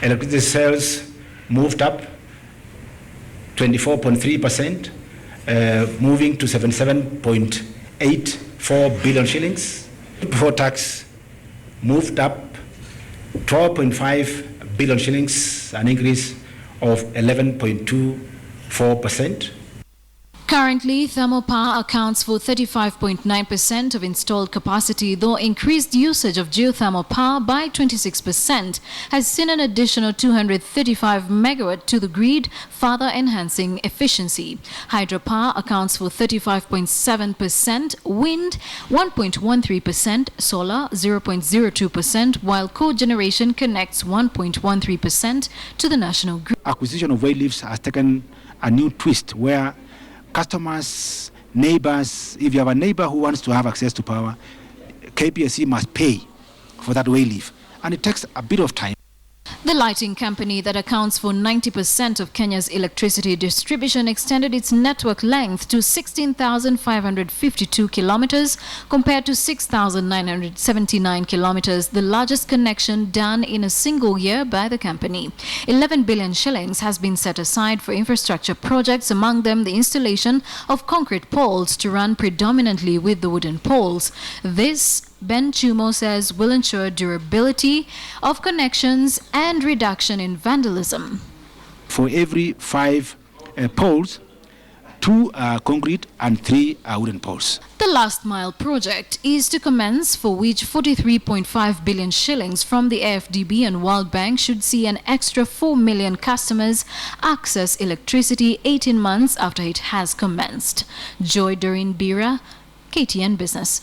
Electricity sales moved up 24.3%, moving to 77.84 billion shillings. Before tax moved up 12.5 billion shillings, an increase of 11.24%. Currently, thermal power accounts for 35.9% of installed capacity, though increased usage of geothermal power by 26% has seen an additional 235 megawatt to the grid, further enhancing efficiency. Hydropower accounts for 35.7%, wind 1.13%, solar 0.02%, while cogeneration connects 1.13% to the national grid. Acquisition of wind leaves has taken a new twist where customers, neighbors, if you have a neighbor who wants to have access to power, KPSC must pay for that way leave. And it takes a bit of time. The lighting company that accounts for 90% of Kenya's electricity distribution extended its network length to 16,552 kilometers compared to 6,979 kilometers, the largest connection done in a single year by the company. 11 billion shillings has been set aside for infrastructure projects, among them the installation of concrete poles to run predominantly with the wooden poles. This, Ben Chumo says, will ensure durability of connections and reduction in vandalism. For every 5 poles, 2 are concrete and 3 are wooden poles. The last mile project is to commence, for which 43.5 billion shillings from the AFDB and World Bank should see an extra 4 million customers access electricity 18 months after it has commenced. Joy Doreen Bira, KTN Business.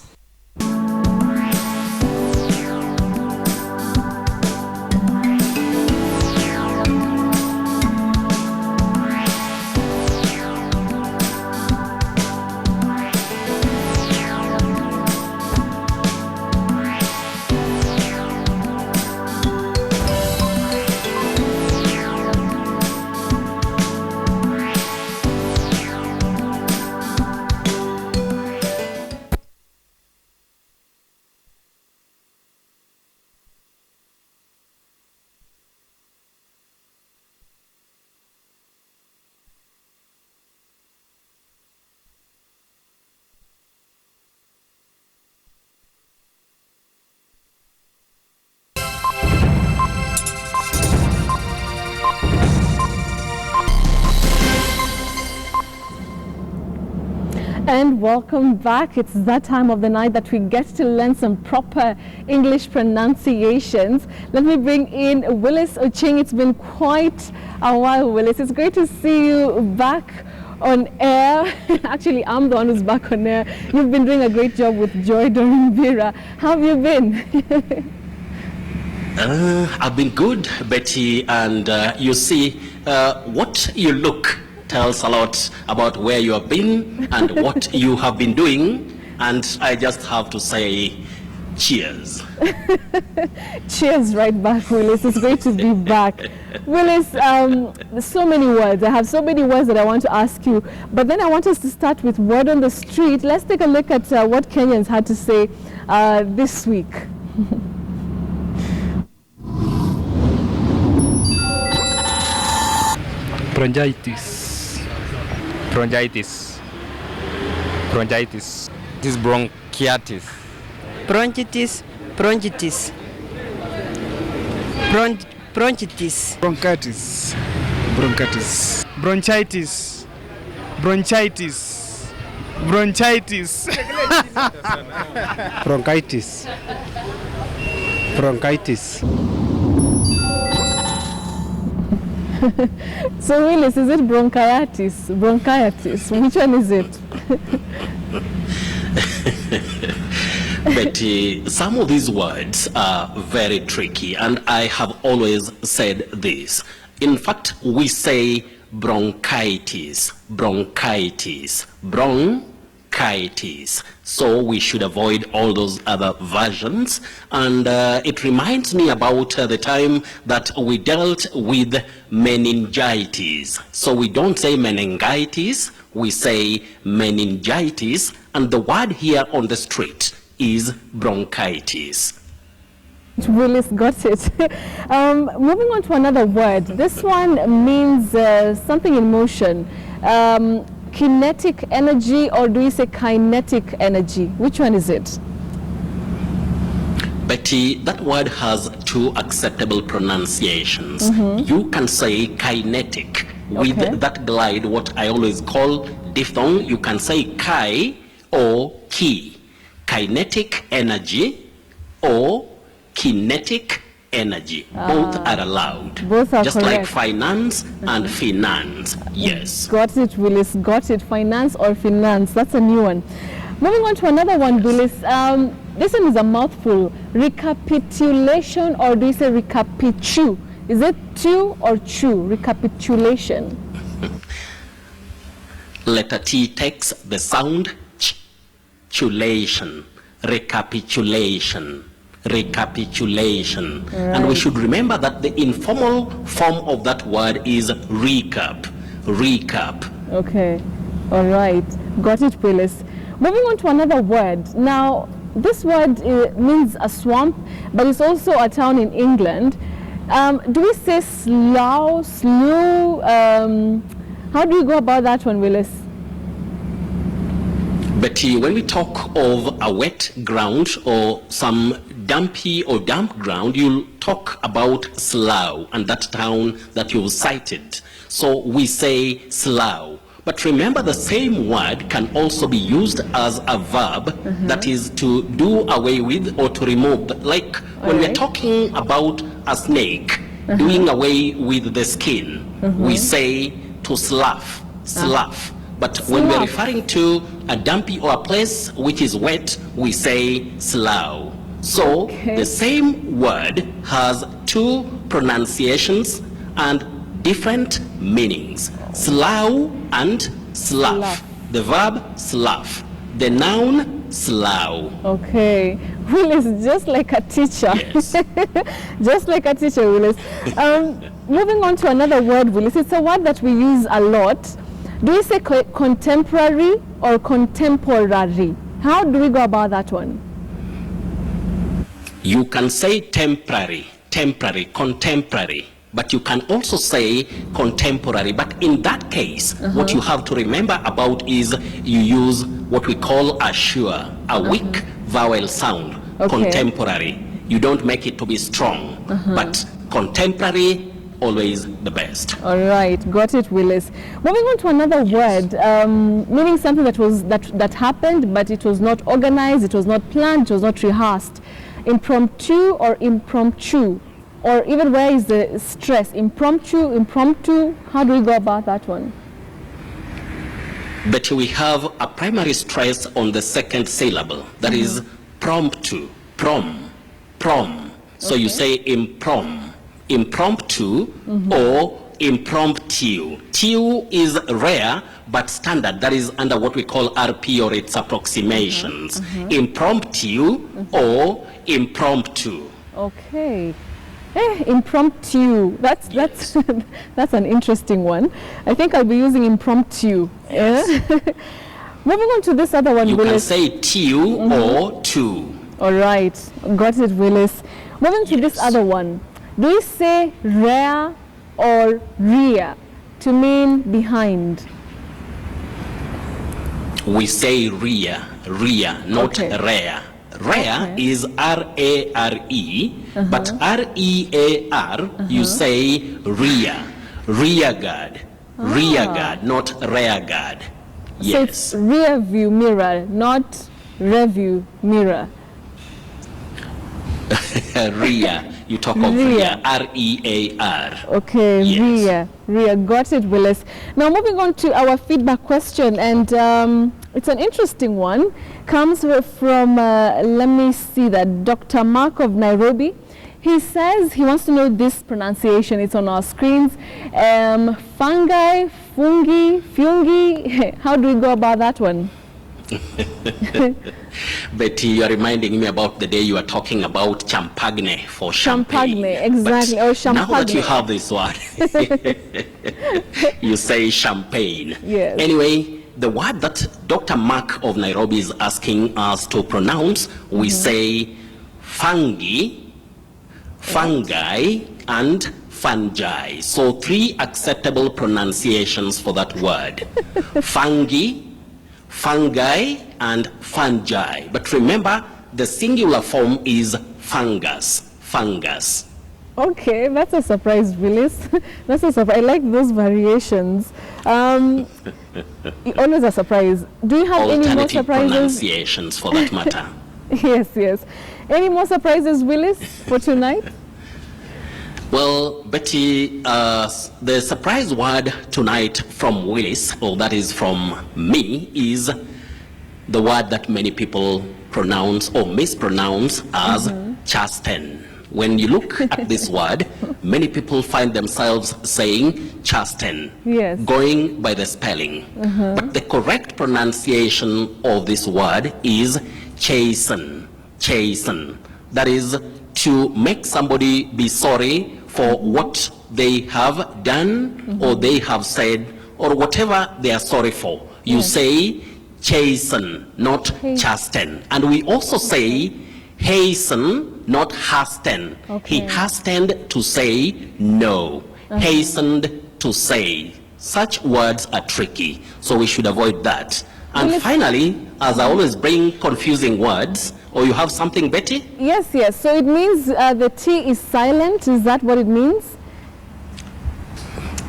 And welcome back. It's that time of the night that we get to learn some proper English pronunciations. Let me bring in Willis Ocheng. It's been quite a while, Willis. It's great to see you back on air. Actually, I'm the one who's back on air. You've been doing a great job with Joy Doreen Bira. How have you been? I've been good, Betty, and you see, what you look tells a lot about where you have been and what you have been doing, and I just have to say cheers. Cheers right back, Willis. It's great to be back. Willis, so many words. I have so many words that I want to ask you, but then I want us to start with word on the street. Let's take a look at what Kenyans had to say this week. Bronchitis. Bronchitis. Bronchitis. This is bronchitis. Bronchitis. Bronchitis. Bronchitis. Bronchitis. Bronchitis. Bronchitis. Bronchitis. Bronchitis. Bronchitis. Bronchitis. So Willis, is it bronchitis? Bronchitis? Which one is it? But some of these words are very tricky, and I have always said this. In fact, we say bronchitis, bronchitis, bronchitis. bronchitis. So we should avoid all those other versions. And it reminds me about the time that we dealt with meningitis. So we don't say meningitis, we say meningitis. And the word here on the street is bronchitis. Willis got it. Moving on to another word. This one means something in motion. Kinetic energy, or do we say kinetic energy? Which one is it? Betty, that word has two acceptable pronunciations. You can say kinetic with that glide, what I always call diphthong. You can say chi or ki. Kinetic energy or kinetic energy. Both are allowed. Both are just correct. like finance and finance. Yes. Got it, Willis. Got it. Finance or finance. That's a new one. Moving on to another one, Willis. This one is a mouthful. Recapitulation, or do you say recapitu? Is it tu or chu? Recapitulation. Letter T takes the sound ch. Chulation. Recapitulation. Recapitulation. Right. And we should remember that the informal form of that word is recap. Recap. Okay. All right. Got it, Willis. Moving on to another word. Now, this word means a swamp, but it's also a town in England. Do we say slough, slough? How do you go about that one, Willis? But when we talk of a wet ground or some dumpy or damp ground, you'll talk about slough and that town that you cited. So we say slough. But remember, the same word can also be used as a verb, that is to do away with or to remove. Like when we're talking about a snake, doing away with the skin, we say to slough, slough. But when we're referring to a dumpy or a place which is wet, we say slough. So the same word has two pronunciations and different meanings. Slough and slough. The verb slough. The noun slough. Okay. Willis, just like a teacher. Yes. Just like a teacher, Willis. Moving on to another word, Willis. It's a word that we use a lot. Do we say contemporary or contemporary? How do we go about that one? You can say temporary, temporary, contemporary. But you can also say contemporary. But in that case, what you have to remember about is you use what we call a sure, a weak vowel sound. Contemporary. You don't make it to be strong. But contemporary, always the best. All right, got it, Willis. Moving on to another word, meaning something that happened, but it was not organized, it was not planned, it was not rehearsed. Impromptu or impromptu? Or even where is the stress? Impromptu, impromptu? How do we go about that one? But we have a primary stress on the second syllable. That is promptu, prom. So you say impromptu or impromptu. Tu is rare but standard. That is under what we call RP or its approximations. Impromptu or impromptu. Okay. Impromptu. That's that's an interesting one. I think I'll be using impromptu. Yes. Moving on to this other one, you Willis. can say tu or tu. All right, got it, Willis. Moving to this other one. Do we say rear or rear to mean behind? We say rear, not rear. Rear is R-A-R-E, but R-E-A-R, you say rear, rear guard, not rear guard. Yes. So it's rear view mirror, not review mirror. Rear, you talk of rear, R-E-A-R. Okay, yes. Rear, got it, Willis. Now moving on to our feedback question, and it's an interesting one. Comes from, let me see that, Dr. Mark of Nairobi. He says he wants to know this pronunciation. It's on our screens. Fungi, fungi, fungi. How do we go about that one? Betty, you are reminding me about the day you were talking about champagne for champagne. Champagne, exactly. But or champagne. now that you have this word, you say champagne. Yes. Anyway, the word that Dr. Mark of Nairobi is asking us to pronounce, we say fungi, fungi, and fungi. So 3 acceptable pronunciations for that word. Fungi, fungi, and fungi. But remember, the singular form is fungus. Fungus. Okay, that's a surprise, Willis. That's a surprise. I like those variations. Always a surprise. Do you have any more surprises? Pronunciations for that matter. Yes, yes. Any more surprises, Willis, for tonight? Well, Betty, the surprise word tonight from Willis, or that is from me, is the word that many people pronounce or mispronounce as chasten. When you look at this word, many people find themselves saying chasten, yes, going by the spelling. But the correct pronunciation of this word is chasten, chasten. That is to make somebody be sorry for what they have done or they have said or whatever they are sorry for. You say chasten, not chasten. And we also say hasten, not hasten. He hastened to say no, hastened to say. Such words are tricky, so we should avoid that. And finally, as I always bring confusing words, or you have something, Betty? Yes, yes. So it means the T is silent. Is that what it means?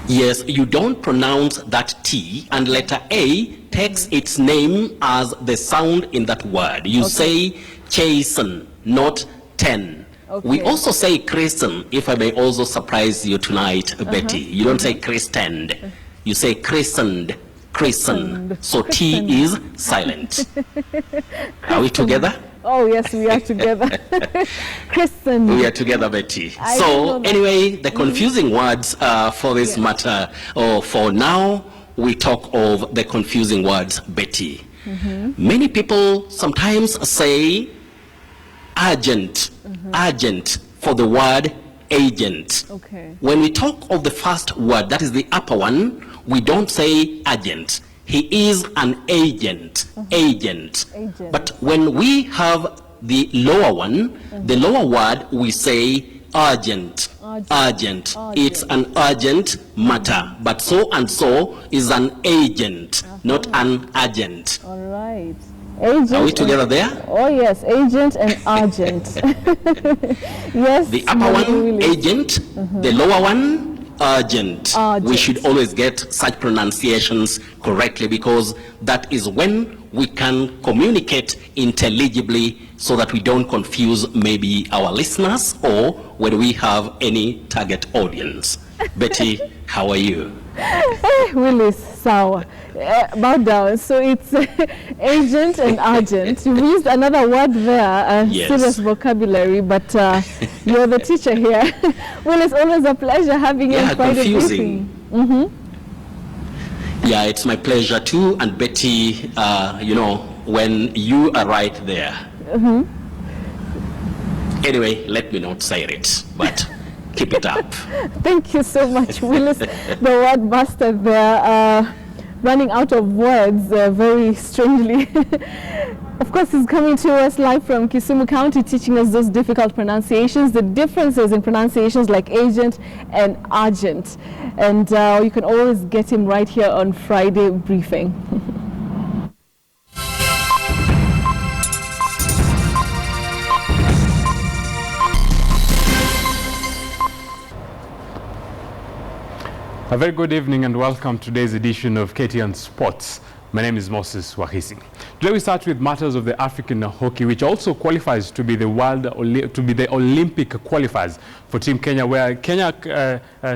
Yes, you don't pronounce that T, and letter A takes its name as the sound in that word. You say chasten, not ten. We also say Christian, if I may also surprise you tonight, Betty. You don't say christened, you say christened, christened. So T is silent. Are we together? Oh, yes, we are together. Christened. We are together, Betty. So anyway, the confusing words for this matter, or for now, we talk of the confusing words, Betty. Many people sometimes say urgent, urgent for the word agent. When we talk of the first word, that is the upper one, we don't say urgent. He is an agent, agent. But when we have the lower one, the lower word, we say urgent, urgent. It's an urgent matter. But so and so is an agent, not an urgent. All right. Agent. Are we together there? Oh yes, agent and urgent. Yes. The upper one, agent. The lower one, urgent. We should always get such pronunciations correctly, because that is when we can communicate intelligibly, so that we don't confuse maybe our listeners or when we have any target audience. Betty, how are you? Willis, sour. Bow down. So it's agent and urgent. You've used another word there, serious vocabulary, but you're the teacher here. Willis, always a pleasure having you in Friday Briefing. Yeah, it's my pleasure too. And Betty, you know, when you are right there. Anyway, let me not say it, but keep it up. Thank you so much, Willis. The word master there, running out of words very strangely. Of course, he's coming to us live from Kisumu County, teaching us those difficult pronunciations, the differences in pronunciations like agent and urgent. And you can always get him right here on Friday Briefing. A very good evening and welcome to today's edition of KTN Sports. My name is Moses Wahisi. Today we start with matters of the African hockey, which also qualifies to be the Olympic qualifiers for Team Kenya, where Kenya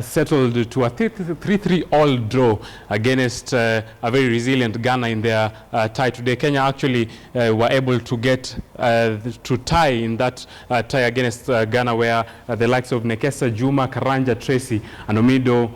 settled to a 3-3 all draw against a very resilient Ghana in their tie today. Kenya actually were able to get to tie in that tie against Ghana, where the likes of Nekesa, Juma, Karanja, Tracy, and Omido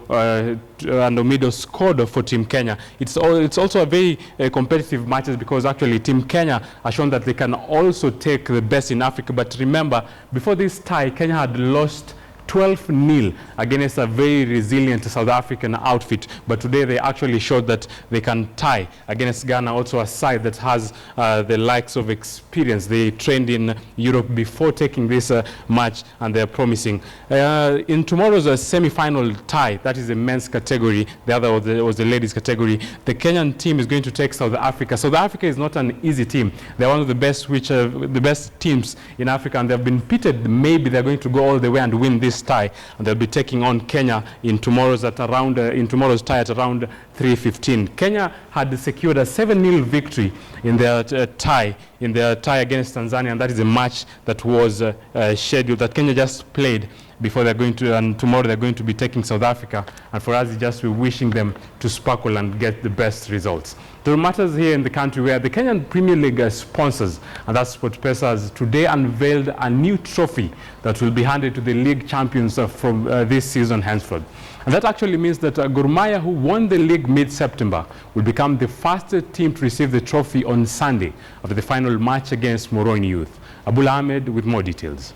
scored for Team Kenya. It's also a very very competitive matches, because actually Team Kenya has shown that they can also take the best in Africa. But remember, before this tie, Kenya had lost 12-0 against a very resilient South African outfit. But today they actually showed that they can tie against Ghana, also a side that has the likes of experience. They trained in Europe before taking this match, and they're promising. In tomorrow's semi-final tie, that is the men's category, the other was the ladies category, the Kenyan team is going to take South Africa. South Africa is not an easy team. They're one of the best, the best teams in Africa, and they've been pitted. Maybe they're going to go all the way and win this tie, and they'll be taking on Kenya in tomorrow's tie at around 3:15. Kenya had secured a 7-0 victory in their tie against Tanzania, and that is a match that was scheduled, that Kenya just played before they're going to, and tomorrow they're going to be taking South Africa. And for us, it's just we're wishing them to sparkle and get the best results. There are matters here in the country where the Kenyan Premier League sponsors, and that's SportPesa, has today unveiled a new trophy that will be handed to the league champions from this season henceforth. And that actually means that Gor Mahia, who won the league mid-September, will become the first team to receive the trophy on Sunday after the final match against Moroni Youth. Abul Ahmed with more details.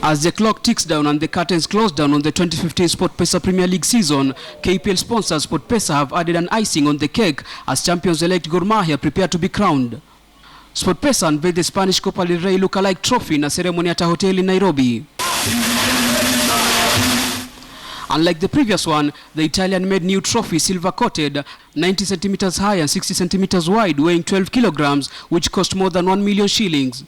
As the clock ticks down and the curtains close down on the 2015 SportPesa Premier League season, KPL sponsors SportPesa have added an icing on the cake as champions-elect Gor Mahia prepare to be crowned. SportPesa unveiled the Spanish Copa del Rey look-alike trophy in a ceremony at a hotel in Nairobi. Unlike the previous one, the Italian-made new trophy, silver-coated, 90 centimeters high and 60 centimeters wide, weighing 12 kilograms, which cost more than 1 million shillings.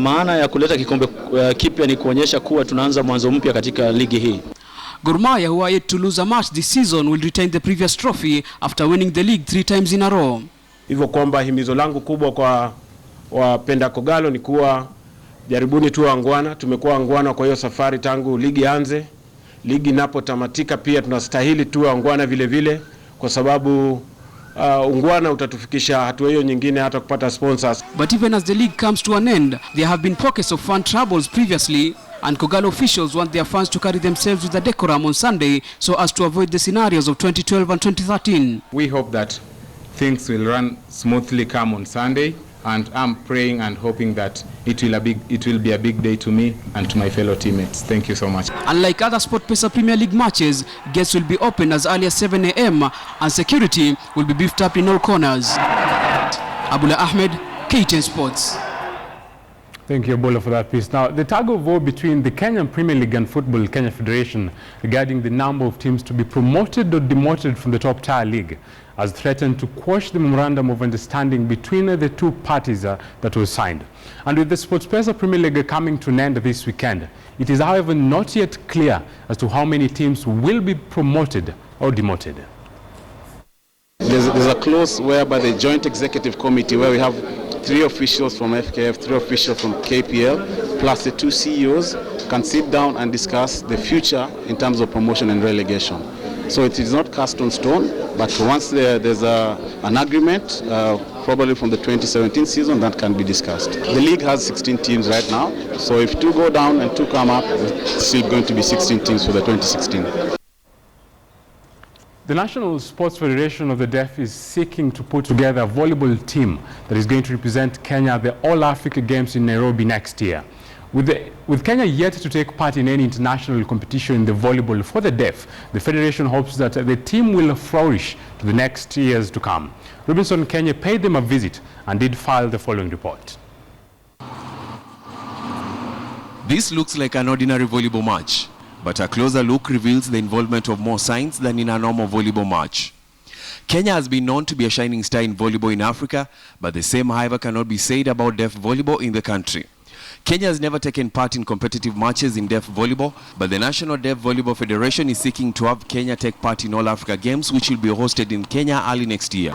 Maana ya kuleta kikombe kipya ni kuonyesha kuwa tunaanza mwanzo mpya katika ligi hii. Gor Mahia, who are yet to lose a match this season, will retain the previous trophy after winning the league 3 times in a row. Hivyo kwamba himizo langu kubwa kwa wapenda Kogalo ni kuwa jaribuni tu wangwana. Tumekuwa wangwana kwa hiyo safari tangu ligi anze. Ligi inapotamatika pia tunastahili tu wangwana vile vile, kwa sababu ungwana utatufikisha hatua hiyo nyingine, hata kupata sponsors. But even as the league comes to an end, there have been pockets of fun troubles previously, and Kogalo officials want their fans to carry themselves with a decorum on Sunday so as to avoid the scenarios of 2012 and 2013. We hope that things will run smoothly come on Sunday, and I'm praying and hoping that it will be a big day to me and to my fellow teammates. Thank you so much. Unlike other SportPesa Premier League matches, gates will be open as early as 7 a.m. and security will be beefed up in all corners. Abula Ahmed, KTN Sports. Thank you, Ebola, for that piece. Now, the tug-of-war between the Kenyan Premier League and Football Kenya Federation regarding the number of teams to be promoted or demoted from the top-tier league has threatened to quash the memorandum of understanding between the two parties that was signed. And with the SportPesa Premier League coming to an end this weekend, it is, however, not yet clear as to how many teams will be promoted or demoted. There's a clause whereby the Joint Executive Committee, where we have 3 officials from FKF, 3 officials from KPL, plus the 2 CEOs, can sit down and discuss the future in terms of promotion and relegation. So it is not cast on stone, but once there's an agreement, probably from the 2017 season, that can be discussed. The league has 16 teams right now, so if 2 go down and 2 come up, it's still going to be 16 teams for the 2016. The National Sports Federation of the Deaf is seeking to put together a volleyball team that is going to represent Kenya at the All-Africa Games in Nairobi next year. With Kenya yet to take part in any international competition in the volleyball for the deaf, the Federation hopes that the team will flourish to the next years to come. Robinson Kenya paid them a visit and did file the following report. This looks like an ordinary volleyball match, but a closer look reveals the involvement of more signs than in a normal volleyball match. Kenya has been known to be a shining star in volleyball in Africa, but the same, however, cannot be said about deaf volleyball in the country. Kenya has never taken part in competitive matches in deaf volleyball, but the National Deaf Volleyball Federation is seeking to have Kenya take part in All Africa Games, which will be hosted in Kenya early next year.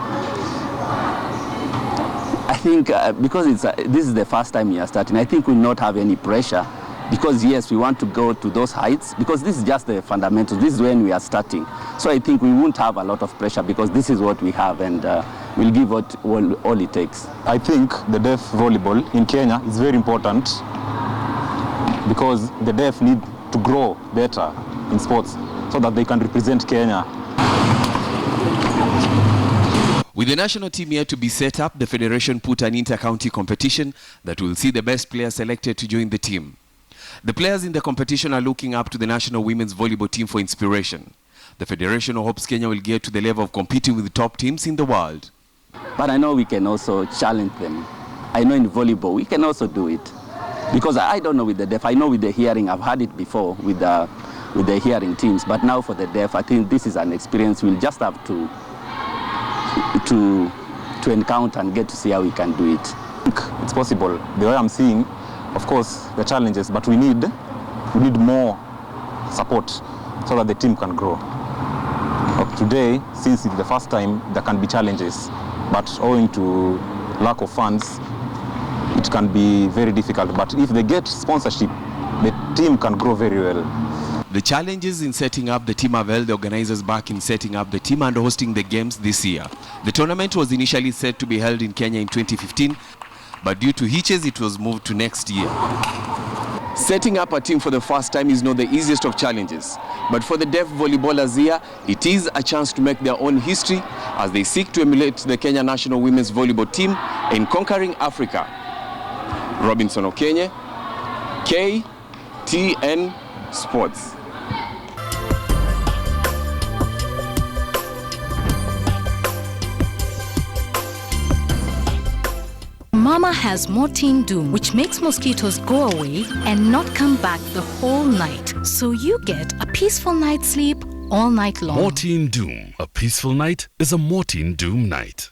I think because this is the first time we are starting, I think we will not have any pressure. Because yes, we want to go to those heights, because this is just the fundamentals. This is when we are starting. So I think we won't have a lot of pressure because this is what we have, and we'll give all it takes. I think the deaf volleyball in Kenya is very important because the deaf need to grow better in sports so that they can represent Kenya. With the national team yet to be set up, the federation put an inter-county competition that will see the best players selected to join the team. The players in the competition are looking up to the national women's volleyball team for inspiration. The federation hopes Kenya will get to the level of competing with the top teams in the world. But I know we can also challenge them. I know in volleyball we can also do it. Because I don't know with the deaf, I know with the hearing, I've had it before with the hearing teams, but now for the deaf, I think this is an experience we'll just have to encounter and get to see how we can do it. It's possible. The way I'm seeing, of course, the challenges, but we need more support so that the team can grow. Today, since it's the first time, there can be challenges, but owing to lack of funds, it can be very difficult. But if they get sponsorship, the team can grow very well. The challenges in setting up the team have held the organizers back in setting up the team and hosting the games this year. The tournament was initially set to be held in Kenya in 2015, but due to hitches, it was moved to next year. Setting up a team for the first time is not the easiest of challenges, but for the deaf volleyballers here, it is a chance to make their own history as they seek to emulate the Kenya national women's volleyball team in conquering Africa. Robinson Okenye, KTN Sports. Mama has Mortein Doom, which makes mosquitoes go away and not come back the whole night. So you get a peaceful night's sleep all night long. Mortein Doom. A peaceful night is a Mortein Doom night.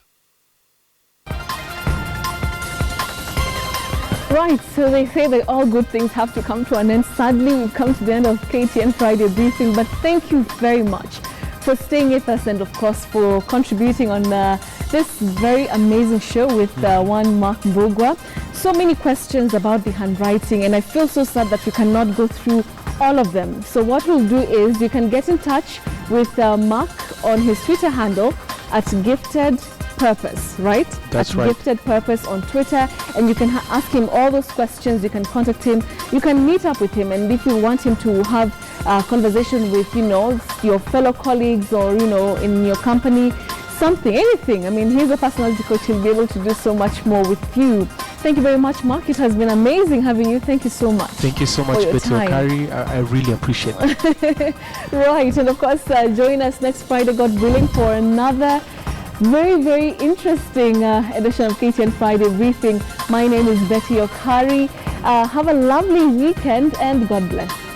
Right, so they say that all good things have to come to an end. Sadly, we've come to the end of KTN Friday briefing, but thank you very much for staying with us and, of course, for contributing on this very amazing show with one Mark Mbogwa. So many questions about the handwriting, and I feel so sad that we cannot go through all of them. So what we'll do is you can get in touch with Mark on his Twitter handle at Gifted Purpose, right? That's at right. Gifted Purpose on Twitter, and you can ask him all those questions. You can contact him. You can meet up with him, and if you want him to have a conversation with, you know, your fellow colleagues or, you know, in your company, something, anything. I mean, he's a personality coach. He'll be able to do so much more with you. Thank you very much, Mark. It has been amazing having you. Thank you so much. Thank you so much, Betty Okari. I really appreciate it. Right, and of course, join us next Friday, God willing, for another very, very interesting edition of KTN Friday Briefing. My name is Betty Okari. Have a lovely weekend and God bless.